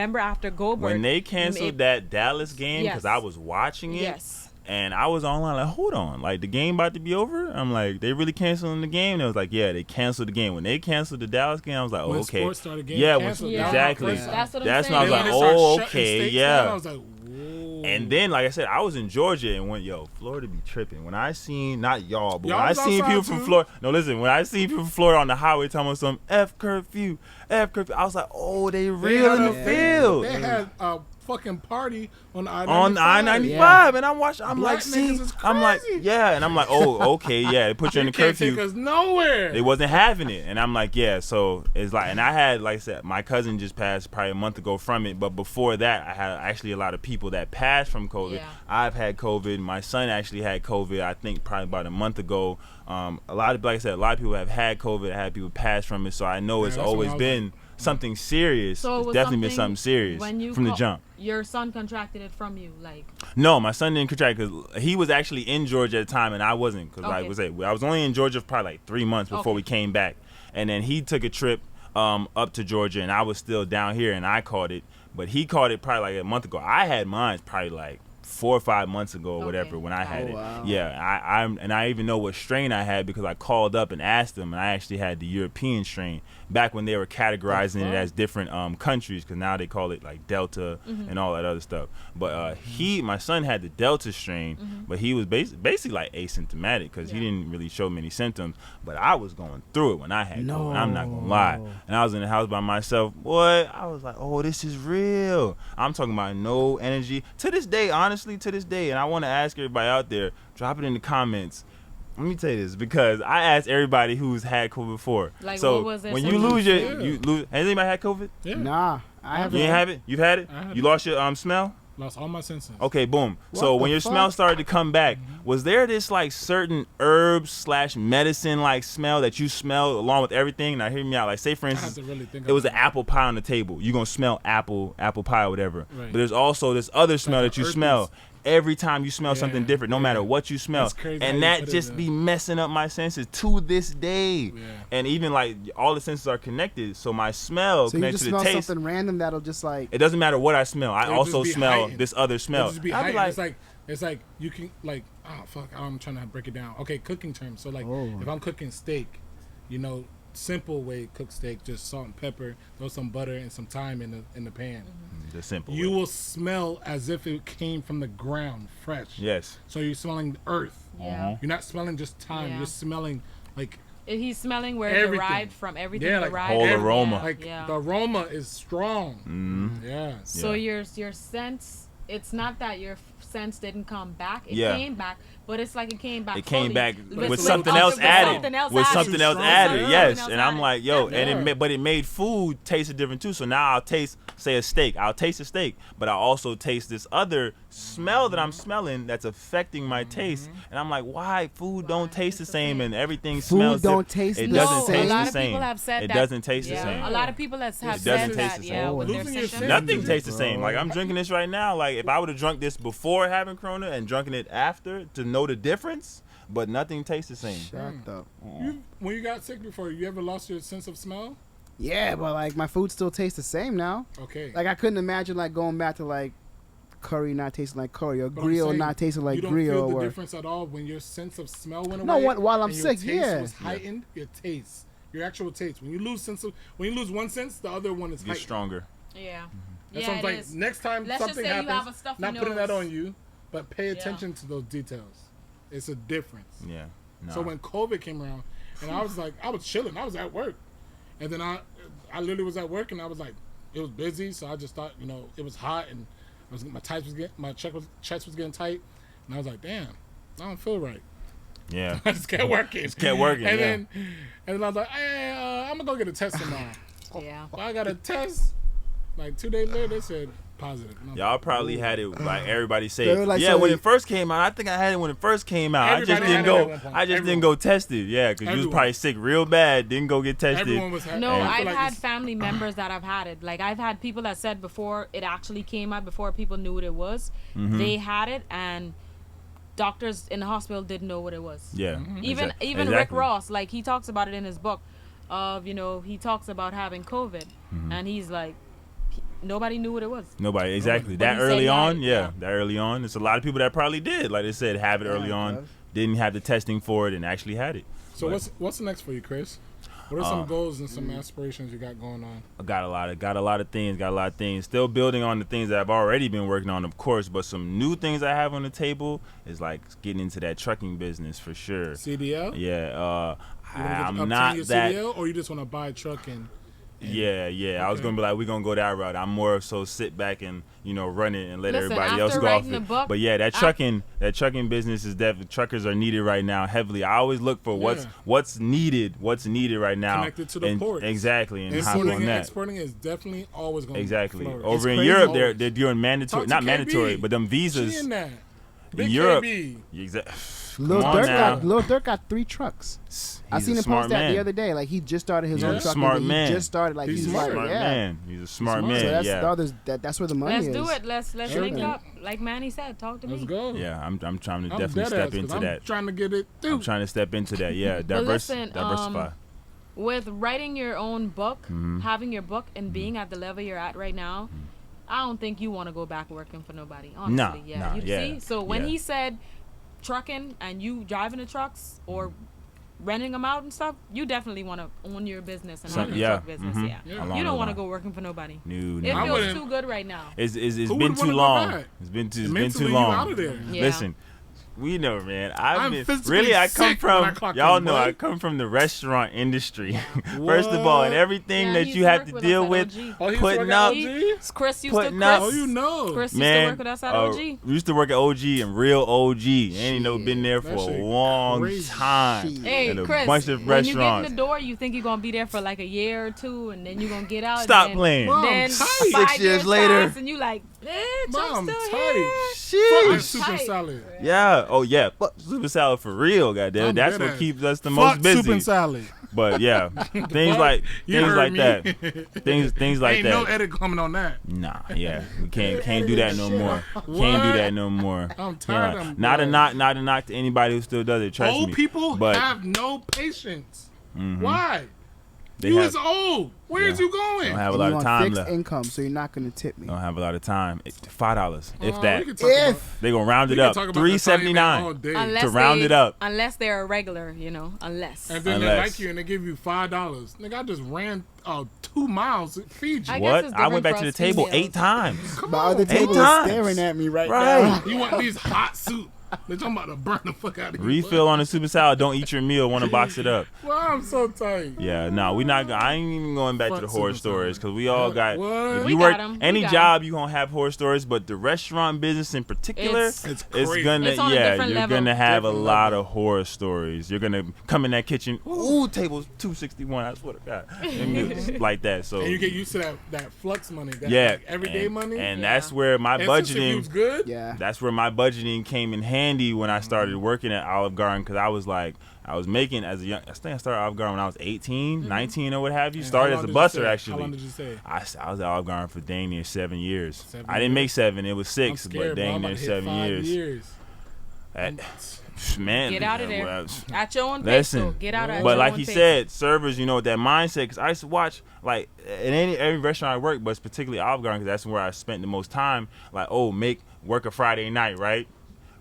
Goldberg. When they canceled that Dallas game, because Yes. I was watching it, Yes. and I was online like, hold on, like the game about to be over? I'm like, they really canceling the game? And it was like, yeah, they canceled the game. When they canceled the Dallas game, I was like, oh, When okay. sports started getting Yeah, canceled, Yeah. exactly. That's what I'm That's saying. when I was Then like, when they started oh, shutting okay, states yeah. down, I was like, whoa. And then, like I said, I was in Georgia and went, yo, Florida be tripping. When I seen, not y'all, but Y'all when I was seen outside people from too? Florida, no, listen, when I seen people from Florida on the highway talking about some F curfew, I was like, oh, they real in the field. They had a fucking party on I-95. On I-95, Yeah. and I'm watching. I'm Black like, see, niggas is I'm like, crazy. yeah, and I'm like, oh, okay, yeah. They put you in You the can't take curfew. us nowhere. They wasn't having it, and I'm like, yeah. So it's like, and I had, like I said, my cousin just passed probably a month ago from it, but before that, I had actually a lot of people that passed from COVID. Yeah. I've had COVID. My son actually had COVID. I think probably about a month ago. A lot of, like I said, a lot of people have had COVID. I had people pass from it, so I know Yeah, it's that's what always I was been something serious. So it It's was definitely been something serious when you from the jump. Your son contracted it from you, like. No, my son didn't contract because he was actually in Georgia at the time, and I wasn't. Because like Okay. I was, I was only in Georgia for probably like 3 months before Okay. we came back, and then he took a trip up to Georgia, and I was still down here, and I caught it, but he caught it probably like a month ago. I had mine probably like 4 or 5 months ago or Okay. whatever when I had Oh, it. wow. Yeah, I even know what strain I had because I called up and asked them, and I actually had the European strain back when they were categorizing it as different countries, because now they call it like Delta and all that other stuff. But my son had the Delta strain, but he was basically like asymptomatic because he Yeah. didn't really show many symptoms. But I was going through it when I had No. COVID. I'm not gonna lie. And I was in the house by myself. Boy, I was like, oh, this is real. I'm talking about no energy. To this day, honestly, to this day, and I want to ask everybody out there, drop it in the comments. Let me tell you this, because I asked everybody who's had COVID before. Like, so what was their when you symptoms? lose your, Yeah. you lose. Has anybody had COVID? Yeah. Nah, I haven't. You ain't have it? You've had it? I had You it. So lost your smell? Lost all my senses. Okay, boom. What So the when your fuck? smell started to come back, was there this like certain herb/medicine like smell that you smell along with everything? Now hear me out. Like say for I have instance, to really think it was an about apple pie on the table. You're gonna smell apple pie or whatever. Right. But there's also this other smell Like that you an smell. earthy- Every time you smell something Yeah, different, no matter yeah. what you smell. That's crazy how And you that put it just there. be messing up my senses to this day. Yeah. And even like all the senses are connected. So my smell So you connected just to the smell taste. something random that'll just like. It doesn't matter what I smell. I It'll also just be smell heightened. this other smell. It'll just be I'd be heightened. like, It's like you can like I'm trying to break it down. Okay, cooking terms. So like Oh. if I'm cooking steak, simple way to cook steak, just salt and pepper, throw some butter and some thyme in the pan. the simple. You way. will smell as if it came from the ground, fresh. Yes. So you're smelling earth. Yeah. You're not smelling just thyme. Yeah. You're smelling like He's smelling where it Everything. derived from. Everything Yeah, like derived. whole from- aroma. Yeah, like yeah. the aroma is strong. Mm-hmm. Yeah. So Yeah. your sense, it's not that cents didn't come back. It Yeah. came back, but it's like it came back. It came fully back with with some something other- else with added. something else With added. something else Something added, else yes. added. And I'm like, yo, Yeah. and but it made food taste different too. So now I'll taste, say, a steak. I'll taste a steak, but I also taste this other smell that I'm smelling that's affecting my taste. And I'm like, why food don't taste the same and everything smells don't different? taste It the doesn't same. taste a lot the of same. people have said It that. doesn't taste the Yeah. same. A lot of people have It said doesn't that. taste the Yeah, same. with their Losing your symptoms. sense. Nothing tastes the Bro. same. Like I'm drinking this right now. Like if I would have drunk this before having Corona and drunken it after to know the difference, but nothing tastes the same. Shut up. When you got sick before, you ever lost your sense of smell? Yeah, but like my food still tastes the same now. Okay. Like I couldn't imagine like going back to like curry not tasting like curry or But I'm grill saying, not tasting like you don't grill feel the or difference at all when your sense of smell went No, away. while I'm and your sick, taste yeah. was heightened. Your taste, your actual taste. When you lose one sense, the other one is Get heightened. stronger. Yeah. That's Yeah, what I'm it is. saying. Next time Let's just something say you happens, have a stuffy not putting that nose. on you, but pay attention to those details. It's a difference. Yeah. No. So when COVID came around, and I was like, I was chilling. I was at work, and then I literally was at work, and I was like, it was busy, so I just thought, it was hot, and my chest was getting tight, and I was like, damn, I don't feel right. Yeah. I just kept working. Just kept working, and yeah. then I was like, hey, I'm gonna go get a test tomorrow. Yeah. Well, I got a test. Like 2 days later, they said positive. And I was Y'all like, probably ooh. had it like everybody They said. were like, yeah, so when you- it first came out, I think I had it when it first came out. I just Everybody didn't had it at go. one point. I just Everyone. didn't go test it. Yeah, because you was Everyone. probably sick real bad. Didn't go get tested. Everyone was happy. No, And- I've like had it's- family members that have had it. Like I've had people that said before it actually came out, before people knew what it was, Mm-hmm. they had it, and doctors in the hospital didn't know what it was. Yeah. Even Rick Exactly. Ross, like he talks about it in his book. He talks about having COVID, Mm-hmm. and he's like, nobody knew what it was. Nobody exactly But that he said early he had on. it, Yeah, yeah. that early on. There's a lot of people that probably did. Like they said, have it early on. bruv. Didn't have the testing for it and actually had it. So But what's next for you, Chris? What are some goals and some aspirations you got going on? I got a lot of things. Still building on the things that I've already been working on, of course. But some new things I have on the table is like getting into that trucking business for sure. CDL? Yeah. You wanna get I'm up not to your that. CDL, or you just want to buy a truck and Yeah. I was Okay. gonna be like, we're gonna go that route. I'm more so sit back and run it and let Listen, everybody else after go off writing the it. book, But yeah, that trucking business is definitely, truckers are needed right now heavily. I always look for Yeah. what's needed right now. Connected to the and, ports. exactly, and hop importing on and that. exporting is definitely always going to Exactly. flourish. Over in crazy. Europe, Always. they're doing mandatory, Talk to not KB. mandatory, but them visas. She in that. In Big Europe, KB. exactly. Lil Come on now. Dirk got 3 trucks. I He's seen a him smart post that man. the other day. Like he just started his Yeah. own truck. Smart He man. just started. Like He's he's smart. like, Smart yeah. man. He's a smart Smart. man. So yeah. that's where the money Let's is. do it. Let's Sure link thing. up. Like Manny said, talk to Let's me. go. Yeah, I'm trying to I'm definitely dead step ass 'cause into I'm that. trying to get it through. I'm trying to step into that. Yeah, listen, diversify. With writing your own book, Mm-hmm. having your book, and being at the level you're at right now, I don't think you want to go back working for nobody. Honestly, Nah, you yeah, see. So when yeah. he said trucking and you driving the trucks or renting them out and stuff, you definitely want to own your business and have your Yeah, truck business. mhm. Yeah, Yeah. Along you don't the want to line. go working for nobody. No, It I feels wouldn't- too good right now. It's Who been would too wanna go long. back? It's been too Mentally, you long. out of there. Yeah. Listen, we know, man. I'm Been physically really. I come sick when I from. clock Y'all in, know boy. I come from the restaurant industry. First of all, and What? everything Yeah, that he you used to have work to with deal us at with, OG. Oh, he putting used to work up, at OG? Chris used to putting up- Oh, you know. Chris used to man. work with us at OG. We used to work at OG and real OG. Ain't no been there That for a shit long crazy. time. Shit. Hey, At a Chris, bunch of when you get in restaurants. the door, you think you're going to be there for like a year or two, and then you're going to get out. Stop and then, playing. Mom, Then tight. 5 6 years later. pass, and you like, bitch, Mom, I'm still tight. here. Fuck that Sheesh. soup and Tight. salad. Yeah. Oh yeah. Fuck super salad for real, goddamn. I'm That's dead what ass. keeps us the Fuck most busy. soup and salad. But yeah, things Fuck. like You things heard like me. that. Things like Ain't that. no edit coming on that. Nah, yeah, we can't do that no more. Can't do that no more. I'm tired Yeah. of them. Not a boys. not a knock to anybody who still does it. Trust Old me. people but have no patience. Mhm. Why? they You have, is old. Where's Yeah. you going? don't have a And lot you of on time fixed left. income, so you're not gonna tip me. Don't have a lot of time. $5, if Oh, that. we can talk about- If They gonna round we it can up. talk about the Italian man all $3.79. day. Unless To round they, it up. Unless they're a regular, unless. And then they Unless- like you and they give you $5. Nigga, I just ran 2 miles to feed you. I guess What? it's I went different back for to the us table females. 8 times. Come My on. other table is times. staring at me right Right. now. You want these hot soup. Bitch, I'm about to burn the fuck out of you. Refill on the super salad. Don't eat your meal. Want to box it up. Well, I'm so tight. Yeah, no, we not. I ain't even going back to the Fuck horror super stories salad. because we all got. What? If We you got work 'em. We any got 'em. job, you gonna have horror stories. But the restaurant business in particular, It's It's it's crazy. gonna It's on a yeah, different you're level. gonna have a Different lot level. of horror stories. You're gonna come in that kitchen. Ooh, table's 261. I swear to God, and it's like that. So And you get used to that flux money. That, yeah, like, everyday and, money. and Yeah. that's where my And since the budgeting. view's good. Yeah. That's where my budgeting came in handy when I started working at Olive Garden because I was like, I was making as a young. I think I started Olive Garden when I was 18, 19 or what have you. And Started how as a long did you busser stay? actually. How long did you say? I was at Olive Garden for dang near 7 years. 7 I didn't years? make 7; it was 6, I'm but scared, bro. dang I'm near about to hit 7 5 years. That- man, Get out of there. well, At your own pace, Listen, though. Get out at but your like own he pace. said, servers, you know, with that mindset. Because I used to watch, like, in every restaurant I worked, but particularly Olive Garden, because that's where I spent the most time. Like, work a Friday night, right?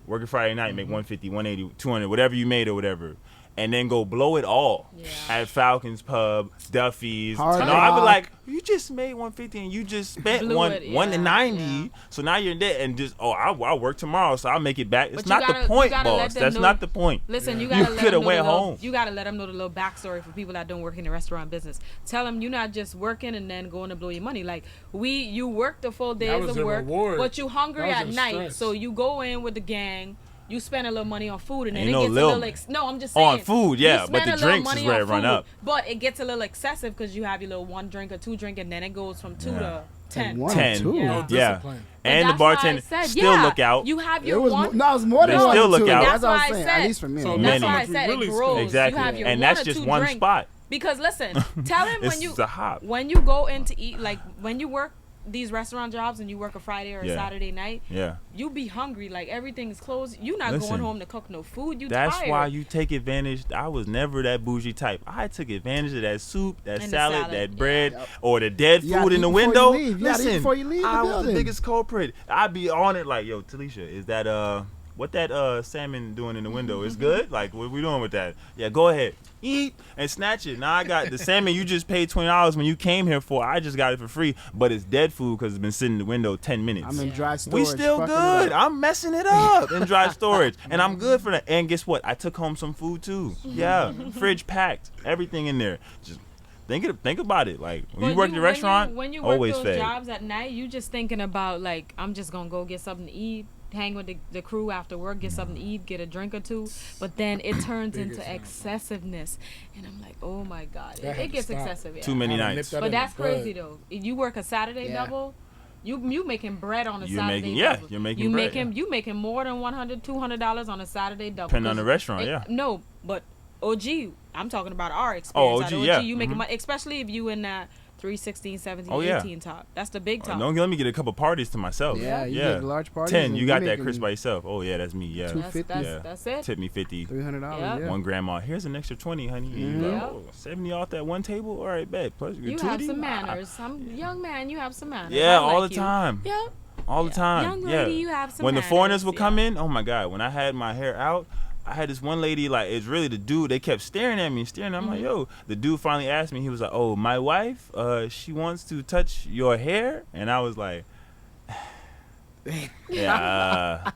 Work a Friday night, make 150, 180, 200, whatever you made or whatever. And then go blow it all Yeah. at Falcon's Pub, Duffy's. Hard And I'd be Rock. like, you just made 150 and you just spent Blew one it, yeah, 190. yeah. So now you're in debt and just, I'll work tomorrow, so I'll make it back. It's But you not gotta- the you point, gotta let boss. them That's know- not the point. Listen, you You gotta let coulda them know went the little, home. You gotta let them know the little backstory for people that don't work in the restaurant business. Tell them you're not just working and then going to blow your money. Like you work the full days was of your work, reward. but you hungry That at was your night, stress. so you go in with the gang. You spend a little money on food, and then Ain't it no gets a little- little. No, I'm just saying. On food, yeah, You but spend the a little drinks is money where on it run food, up. But it gets a little excessive because you have your little 1 drink or 2 drink, and then it goes from 2 Yeah. to 10. One or 10. two. Yeah. No Yeah. discipline. But And the that's why I bartender said, still yeah, look out. You have It your was one. no, it was more than They one still or look two. out. That's what I That's was why I saying. said- At least for me. So That's Manny. why I much we said really it grows. Exactly. You have your And one that's or just 2 one drink. spot. Because listen, tell him It's when you a hop. when you go in to eat, like when you work these restaurant jobs and you work a Friday or a Yeah. Saturday night, Yeah. you be hungry. Like everything is closed. You not Listen, going home to cook no food. You That's tired. why you take advantage. I was never that bougie type. I took advantage of that soup, that And the salad, salad, that yeah. bread, Yep. or the dead You gotta food in eat the before you window. leave. You gotta eat Listen, before you leave the I was the building. biggest culprit. I'd be on it like, yo, Talisha, is that what that salmon doing in the window? Is good? Like, what we doing with that? Yeah, go ahead. Eat and snatch it. Now I got the salmon you just paid $20 when you came here for. I just got it for free, but it's dead food because it's been sitting in the window 10 minutes. I'm in dry We storage. still fucking good. it up. I'm messing it up in dry storage, and I'm good for that. And guess what? I took home some food too. Yeah, fridge packed, everything in there. Just think about it. Like when But you work in the restaurant, when you work always those fed. jobs at night, you just thinking about like I'm just gonna go get something to eat, hang with the crew after work, get something to eat, get a drink or two. But then it turns Big into example. excessiveness, and I'm like, oh my god, That had it to gets stop. excessive. Yeah. Too many I had to nights. nip that But in that's the bud. crazy though. If you work a Saturday Yeah. double, you making bread on a You're Saturday making- yeah, double. you're making you bread, you making more than $100, $200 on a Saturday double. Depending on the 'Cause restaurant, it- yeah. No, but OG, I'm talking about our experience. Oh, at OG, OG, yeah. you making Mhm. money, especially if you in that 316, 17, Oh, yeah. 18 top. That's the big top. Don't let me get a couple parties to myself. Yeah, you yeah. get large parties. 10. and You got that making Chris by yourself. Oh yeah, that's me. Yeah. Two- that's, 250. that's, Yeah. that's it. Tip me 50. $300. Yeah. Yeah. One grandma. Here's an extra 20, honey. And you Mhm. go, Yeah. oh, 70 off that one table. All right, bet. Plus You gratuity? have some Ah. manners. Some young man, you have some manners. Yeah, I all like the you. time. Yeah. All the Yeah. time. Young yeah. lady, you have some When the foreigners manners, would come in, oh my God, when I had my hair out, I had this one lady, like, it's really the dude, they kept staring at me. I'm like, yo. The dude finally asked me, he was like, oh, my wife, she wants to touch your hair? And I was like, yeah,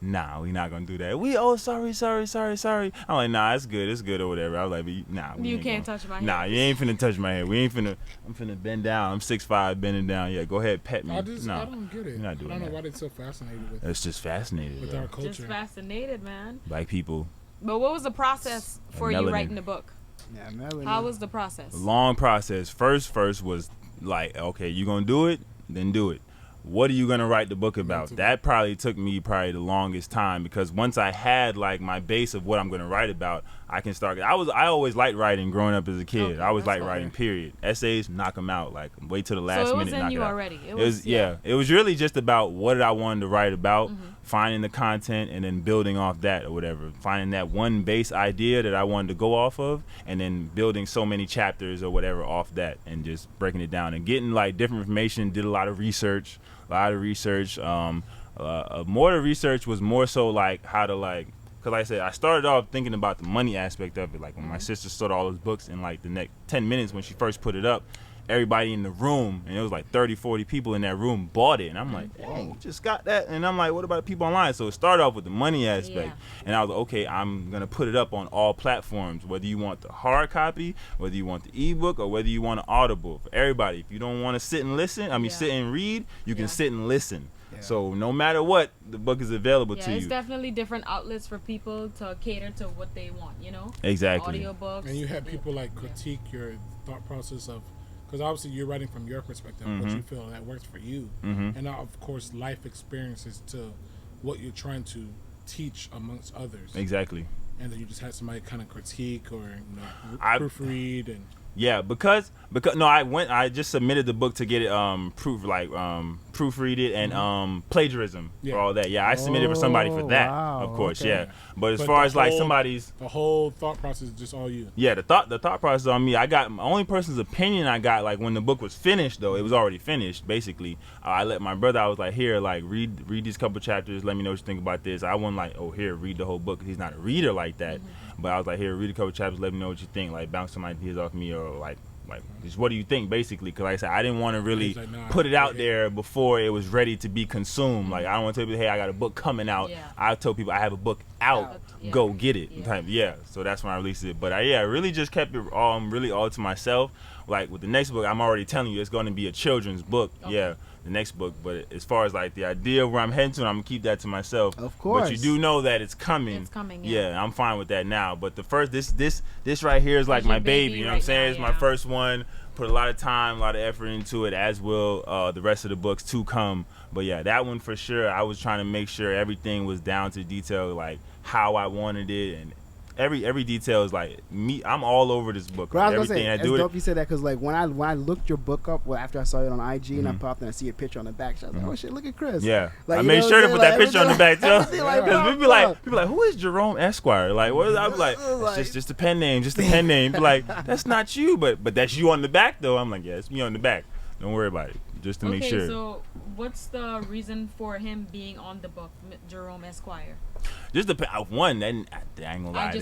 nah, we not gonna do that. Sorry. I'm like, nah, it's good or whatever. I was like, but nah. we You ain't can't gonna- touch my Nah, hair. you ain't finna touch my hair. I'm finna bend down. I'm 6'5", bending down. Yeah, go ahead, pet me. I No, don't get it. you're not doing I don't know that. why they're so fascinated with it's just fascinating. with bro. our Just culture. fascinated, man. Black people. But what was the process for you melanin. writing the book? Yeah, Melanie. How was the process? Long process. First was like, okay, you gonna do it, then do it. What are you gonna write the book about? That probably took me the longest time, because once I had like my base of what I'm gonna write about, I can start. I always liked writing growing up as a kid. Okay, I always that's liked okay. writing. Period. Essays, knock them out. Like wait till the last so it minute. was in knock you it out. already. It was yeah. It was really just about what I wanted to write about, finding the content, and then building off that or whatever. Finding that one base idea that I wanted to go off of, and then building so many chapters or whatever off that, and just breaking it down and getting like different information. Did a lot of research. More of the research was more so like how to like. Cause like I said, I started off thinking about the money aspect of it. Like when my sister sold all those books in like the next 10 minutes when she first put it up. everybody in the room, and it was like 30, 40 people in that room bought it. And I'm like, dang, you just got that? And I'm like, what about the people online? So it started off with the money aspect. And I was like, okay, I'm going to put it up on all platforms, whether you want the hard copy, whether you want the ebook, or whether you want an Audible. For everybody, if you don't want to sit and listen, sit and read, you can sit and listen. Yeah. So no matter what, the book is available to you. It's definitely different outlets for people to cater to what they want, you know? Exactly. Audiobooks. And you had people like critique your thought process of, because obviously you're writing from your perspective, what you feel that works for you. And now, of course, life experiences to what you're trying to teach amongst others. Exactly. And then you just had somebody kind of critique or proofread and... Yeah, because I just submitted the book to get it proofread it and plagiarism for all that. Yeah, I submitted for somebody for that, of course. Okay. Yeah, but as far as like somebody's the whole thought process is just all you. Yeah, the thought process on me. I got my only person's opinion I got like when the book was finished though. It was already finished basically. I let my brother. I was like, here, like read these couple chapters. Let me know what you think about this. I wasn't like, oh, here, read the whole book. 'Cause he's not a reader like that. But I was like, here, read a couple chapters. Let me know what you think. Like bounce some ideas off me or like just what do you think basically? Because like I said, I didn't want to really put it out there before it was ready to be consumed. Like I don't want to tell people, hey, I got a book coming out. I tell people I have a book out. Go get it. So that's when I released it. But I really just kept it really all to myself. Like with the next book, I'm already telling you it's going to be a children's book. The next book. But as far as like the idea of where I'm heading to, I'm gonna keep that to myself. Of course. But you do know that it's coming. It's coming. Yeah, I'm fine with that now. But the first, this right here is like my baby. You know what I'm saying? It's my first one. Put a lot of time, a lot of effort into it, as will the rest of the books to come. But yeah, that one for sure. I was trying to make sure everything was down to detail, like how I wanted it, and every detail is like me. I'm all over this book. Bro, I was gonna say, it's dope you said that because like when I looked your book up, after I saw it on IG and I popped and I see a picture on the back, so I was like, oh shit, look at Chris. Yeah, like, I made sure to put that picture on the back too. Because people like, who is Jerome Esquire? Like, what is that? I'm like, it's just a pen name, just a pen name. Be like, that's not you, but that's you on the back though. I'm like, yeah, it's me on the back. Don't worry about it. Just to make sure. So what's the reason for him being on the book, Jerome Esquire? Just the one. Then I ain't gonna lie. The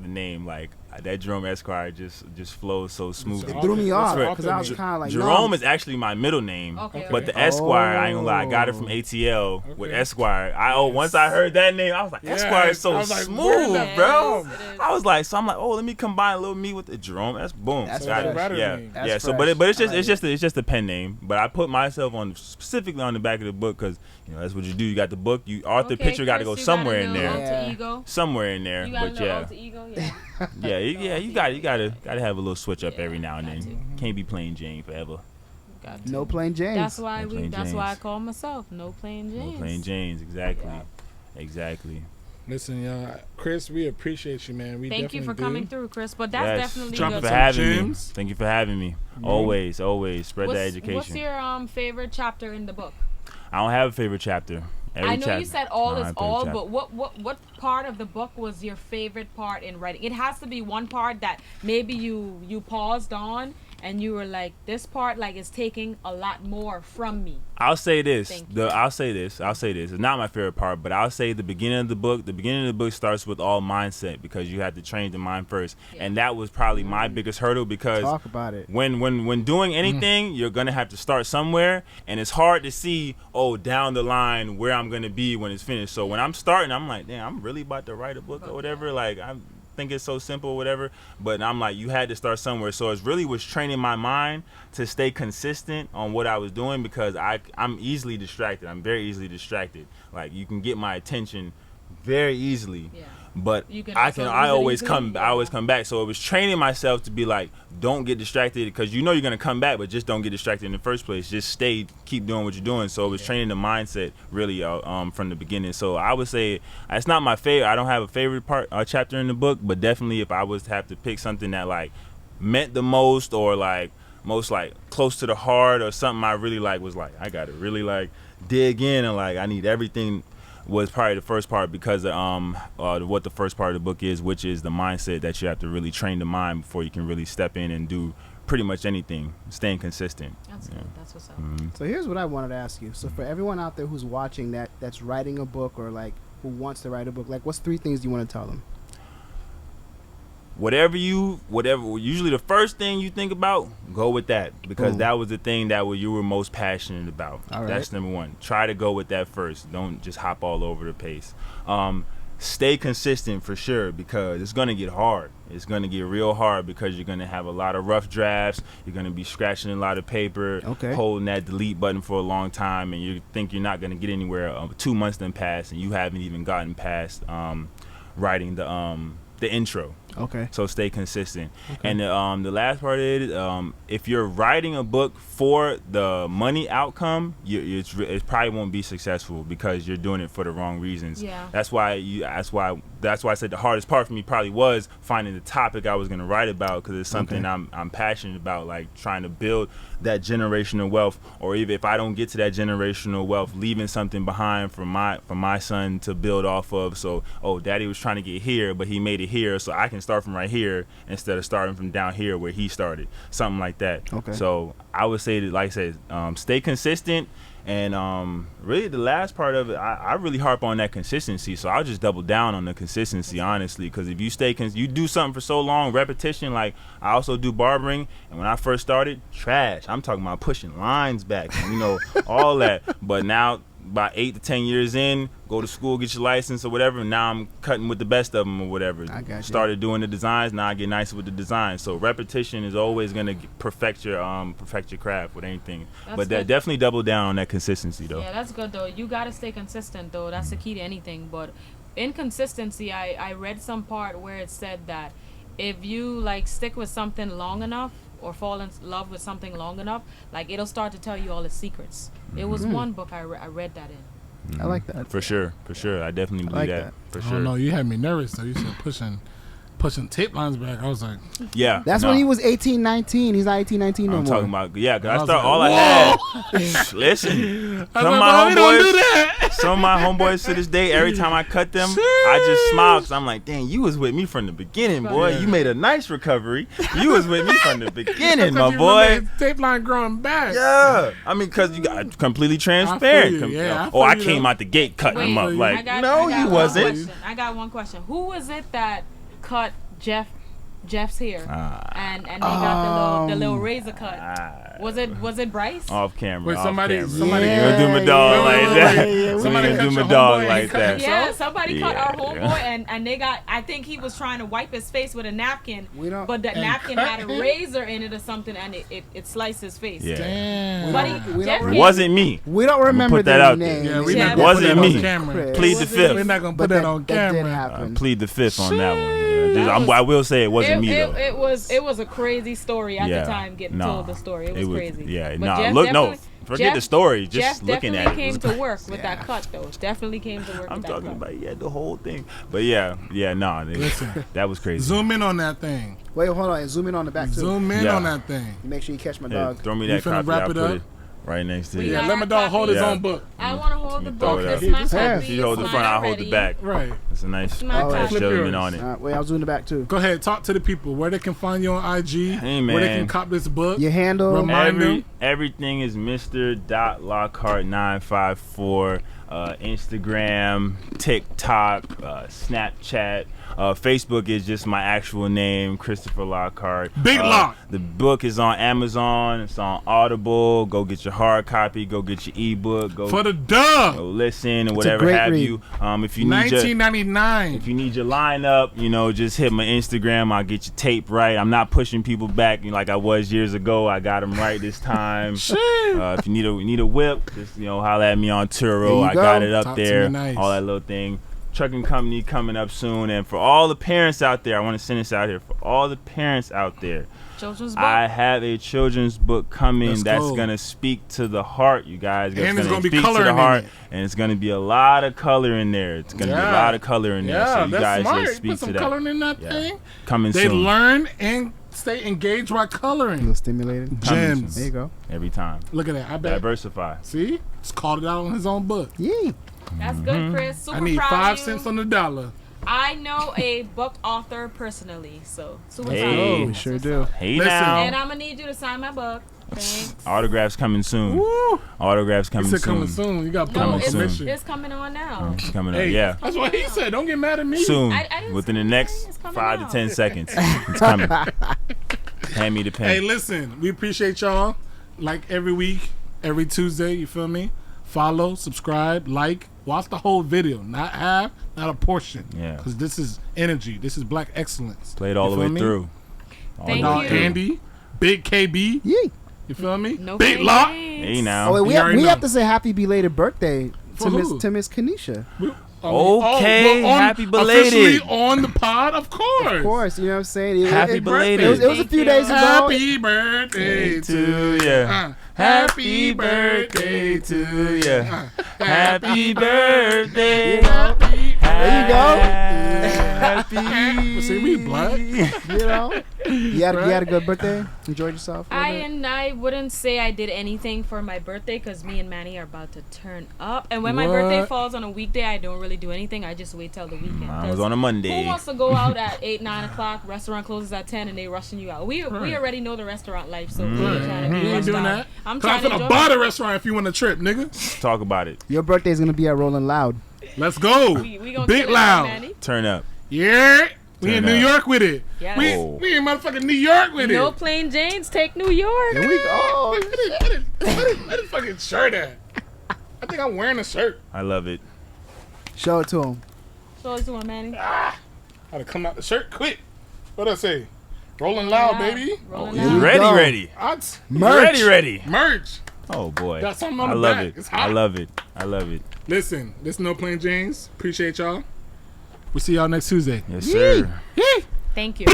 name, like that Jerome Esquire just flows so smoothly. It threw me off because I was kind of like, Jerome is actually my middle name, but the Esquire, I ain't gonna lie, I got it from ATL with Esquire. Once I heard that name, I was like, Esquire is so smooth, bro. I was like, so I'm like, oh, let me combine a little me with the Jerome. That's boom. That's yeah. So, but it's just a pen name. But I put myself on specifically on the back of the book because that's what you do. You got the book. Author picture got to go somewhere in there. Somewhere in there. But yeah. You gotta have a little switch up every now and then. Can't be plain Jane forever. No plain Janes. That's why that's why I call myself No Plain Janes. No Plain Janes, exactly. Listen, y'all, Chris, we appreciate you, man. Thank you for coming through, Chris. But that's definitely good. Thank you for having me. Always spread that education. What's your favorite chapter in the book? I don't have a favorite chapter. I know you said all is all, but what part of the book was your favorite part in writing? It has to be one part that maybe you paused on and you were like, this part like is taking a lot more from me. I'll say this. I'll say this. It's not my favorite part, but I'll say the beginning of the book. The beginning of the book starts with all mindset because you have to train the mind first, and that was probably my biggest hurdle because talk about it. When doing anything, you're gonna have to start somewhere, and it's hard to see down the line where I'm gonna be when it's finished. So when I'm starting, I'm like, damn, I'm really about to write a book or whatever. Like I think it's so simple, whatever. But I'm like, you had to start somewhere. So it really was training my mind to stay consistent on what I was doing because I'm easily distracted. I'm very easily distracted. Like you can get my attention very easily. Yeah. But I always come back. So it was training myself to be like, don't get distracted because you're gonna come back, but just don't get distracted in the first place. Just keep doing what you're doing. So it was training the mindset really from the beginning. So I would say it's not my favorite. I don't have a favorite chapter in the book, but definitely if I was to have to pick something that like meant the most or like most like close to the heart or something I really like was like I gotta really like dig in and like I need everything. Was probably the first part because of what the first part of the book is, which is the mindset that you have to really train the mind before you can really step in and do pretty much anything, staying consistent. That's good. That's what's up. So here's what I wanted to ask you. So for everyone out there who's watching that's writing a book or like who wants to write a book, like what's 3 things you want to tell them? whatever. Usually the first thing you think about, go with that, because Boom. that was the thing that you were most passionate about. All right. That's number one. Try to go with that first. Don't just hop all over the pace. Stay consistent for sure, because it's gonna get hard. It's gonna get real hard because you're gonna have a lot of rough drafts. You're gonna be scratching a lot of paper, holding that delete button for a long time, and you think you're not gonna get anywhere. 2 months then pass, and you haven't even gotten past writing the intro. Okay. So stay consistent. Okay. And the last part is, if you're writing a book for the money outcome, it probably won't be successful, because you're doing it for the wrong reasons. Yeah. That's why I said the hardest part for me probably was finding the topic I was going to write about, because it's something I'm passionate about, like trying to build that generational wealth, or even if I don't get to that generational wealth, leaving something behind for my son to build off of. So, daddy was trying to get here, but he made it here, so I can start from right here instead of starting from down here where he started, something like that. Okay. So I would say that, like I said, stay consistent. And really the last part of it, I really harp on that consistency. So I'll just double down on the consistency, honestly, because if you you do something for so long, repetition. Like I also do barbering, and when I first started, trash. I'm talking about pushing lines back, and, all that. But now, about 8 to 10 years in, go to school, get your license or whatever. Now I'm cutting with the best of them or whatever. I got you. Started doing the designs. Now I get nicer with the designs. So repetition is always gonna perfect your craft with anything. But definitely double down on that consistency, though. Yeah, that's good though. You gotta stay consistent though. That's the key to anything. But inconsistency, I read some part where it said that if you stick with something long enough, or fall in love with something long enough, it'll start to tell you all its secrets. It was one book I read that in. I like that. For sure. I definitely believe that. For sure. I don't know. You had me nervous though. You said pushing tape lines back. I was like, yeah. That's when he was 18, 19. He's not 18, 19 no more. I'm talking about, because I start all I had. Listen, some of my homeboys to this day, every time I cut them, I just smile, because I'm like, dang, you was with me from the beginning, boy. Yeah. You made a nice recovery. You was with me from the beginning, my boy. Tape line growing back. Yeah. I mean, because you got completely transparent. I came out the gate cutting them up. Like, no, you wasn't. I got one question. Who was it that cut Jeff's hair and he got the little razor cut? Was it Bryce? Off camera. Wait, somebody gonna do my dog like that. Somebody gonna do my dog like that. Yeah, somebody cut our homeboy and they got. I think he was trying to wipe his face with a napkin, but the napkin had a razor in it or something, and it sliced his face. Yeah. Damn. But it wasn't me. We don't remember that name. Yeah, we not wasn't put that me. on camera. Plead the fifth. We're not gonna put that on camera. Plead the fifth on that one. I will say it wasn't me though. It was a crazy story at the time. Getting told the story, it was crazy. Yeah, forget the story. Just looking at it. Jeff definitely came to work with that cut though. Definitely came to work. I'm with that talking cut. about the whole thing. But listen, that was crazy. Zoom in on that thing. Wait, hold on. Zoom in on the back too. Zoom in on that thing. Make sure you catch my dog. Throw me that copy. Wrap it up. Right next to you. Yeah, let my dog hold his own book. I want to hold the book. That's my copy. You hold the front, I hold the back. Right. It's a nice copy. gentleman on it. Wait, I'll zoom the back too. Go ahead, talk to the people where they can find you on IG. Hey, man. Where they can cop this book. Your handle. Remind them. Everything is Mr. Lockhart 954. Instagram, TikTok, Snapchat. Facebook is just my actual name, Christopher Lockhart. Big Lock. The book is on Amazon. It's on Audible. Go get your hard copy. Go get your ebook. Go for the dub. Go listen and whatever have read. you. If you need $19.99. If you need your lineup, just hit my Instagram. I'll get your tape right. I'm not pushing people back like I was years ago. I got them right this time. If you need a whip, just holler at me on Turo. I got it up Talk there. Nice. All that little thing. Trucking company coming up soon, and for all the parents out there, I want to send this out here. For all the parents out there, children's book. I have a children's book coming that's gonna speak to the heart, you guys. And it's gonna be speak color to the heart, in it. and it's gonna be a lot of color in there. It's gonna be a lot of color in there. So you guys just speak Put some to that. color in that thing. Coming they soon. They learn and stay engaged while coloring. A little stimulating. Gems. There you go. Every time. Look at that. I bet. Diversify. See? Just called it out on his own book. Yay. That's good, Chris. Super I need proud 5 of you. cents on the dollar. I know a book author personally, so super proud of Hey, you. we sure do. Hey Listen. now. And I'm gonna need you to sign my book. Thanks. Autographs coming soon. Woo. Autographs He coming said soon. coming soon. You got to put Coming on soon. commission. It's coming on now. It's coming up. Hey, Yeah. that's what he said. Don't get mad at me. Soon. I didn't Within the say next anything. It's coming 5 out. to 10 seconds. It's coming. Hand me the pen. Hey, listen, we appreciate y'all. Like every week, every Tuesday, you feel me? Follow, subscribe, like, watch the whole video. Not half, not a portion. Yeah. Because this is energy. This is black excellence. Play it all You the way feel me? through. All Thank the way Dog you. through. Andy, Big KB, Yee. you feel me? No Big Plain Lock. Janes. Hey now. Oh, wait, we You have, already we know. have to say happy belated birthday For who? to Miss Keneshia. Okay, well, happy belated. Officially on the pod, of course. Of course, you know what I'm saying? Happy belated. It was a few days ago. Happy birthday to ya. Happy birthday to ya. Happy birthday. There you go. Happy. See, we black. You know? You had a good birthday? Enjoyed yourself? I wouldn't say I did anything for my birthday because me and Manny are about to turn up. And when my birthday What? falls on a weekday, I don't really do anything. I just wait till the weekend. Mine was 'Cause on a who Monday. wants to go out at 8, 9 o'clock? Restaurant closes at 10 and they rushing you out. We Right. already know the restaurant life, so Mm. we ain't trying to You be ain't rushed doing out. that. I'm Cause I'm trying to finna enjoy buy the it. restaurant if you want a trip, nigga. Talk about it. Your birthday's going to be at Rolling Loud. Let's go. We gonna Big kill it, loud. Manny. Turn up. Yeah. We Turn in New up. York with it. Yes. Oh. We in motherfucking New York with No it. Plain Janes, take New York. Here we go. Where the fucking shirt at? I think I'm wearing a shirt. I love it. Show it to him. So it's doing, Manny. I had to come out the shirt quick. What I say? Rolling loud, baby. Rolling Here we out. Ready, go. ready. Merch. Ready. Merch. Oh boy. Got something on I the love back. it. It's I hot. love it. I love it. Listen, this No Plain Janes. Appreciate y'all. We'll see y'all next Tuesday. Yes, sir. Thank you.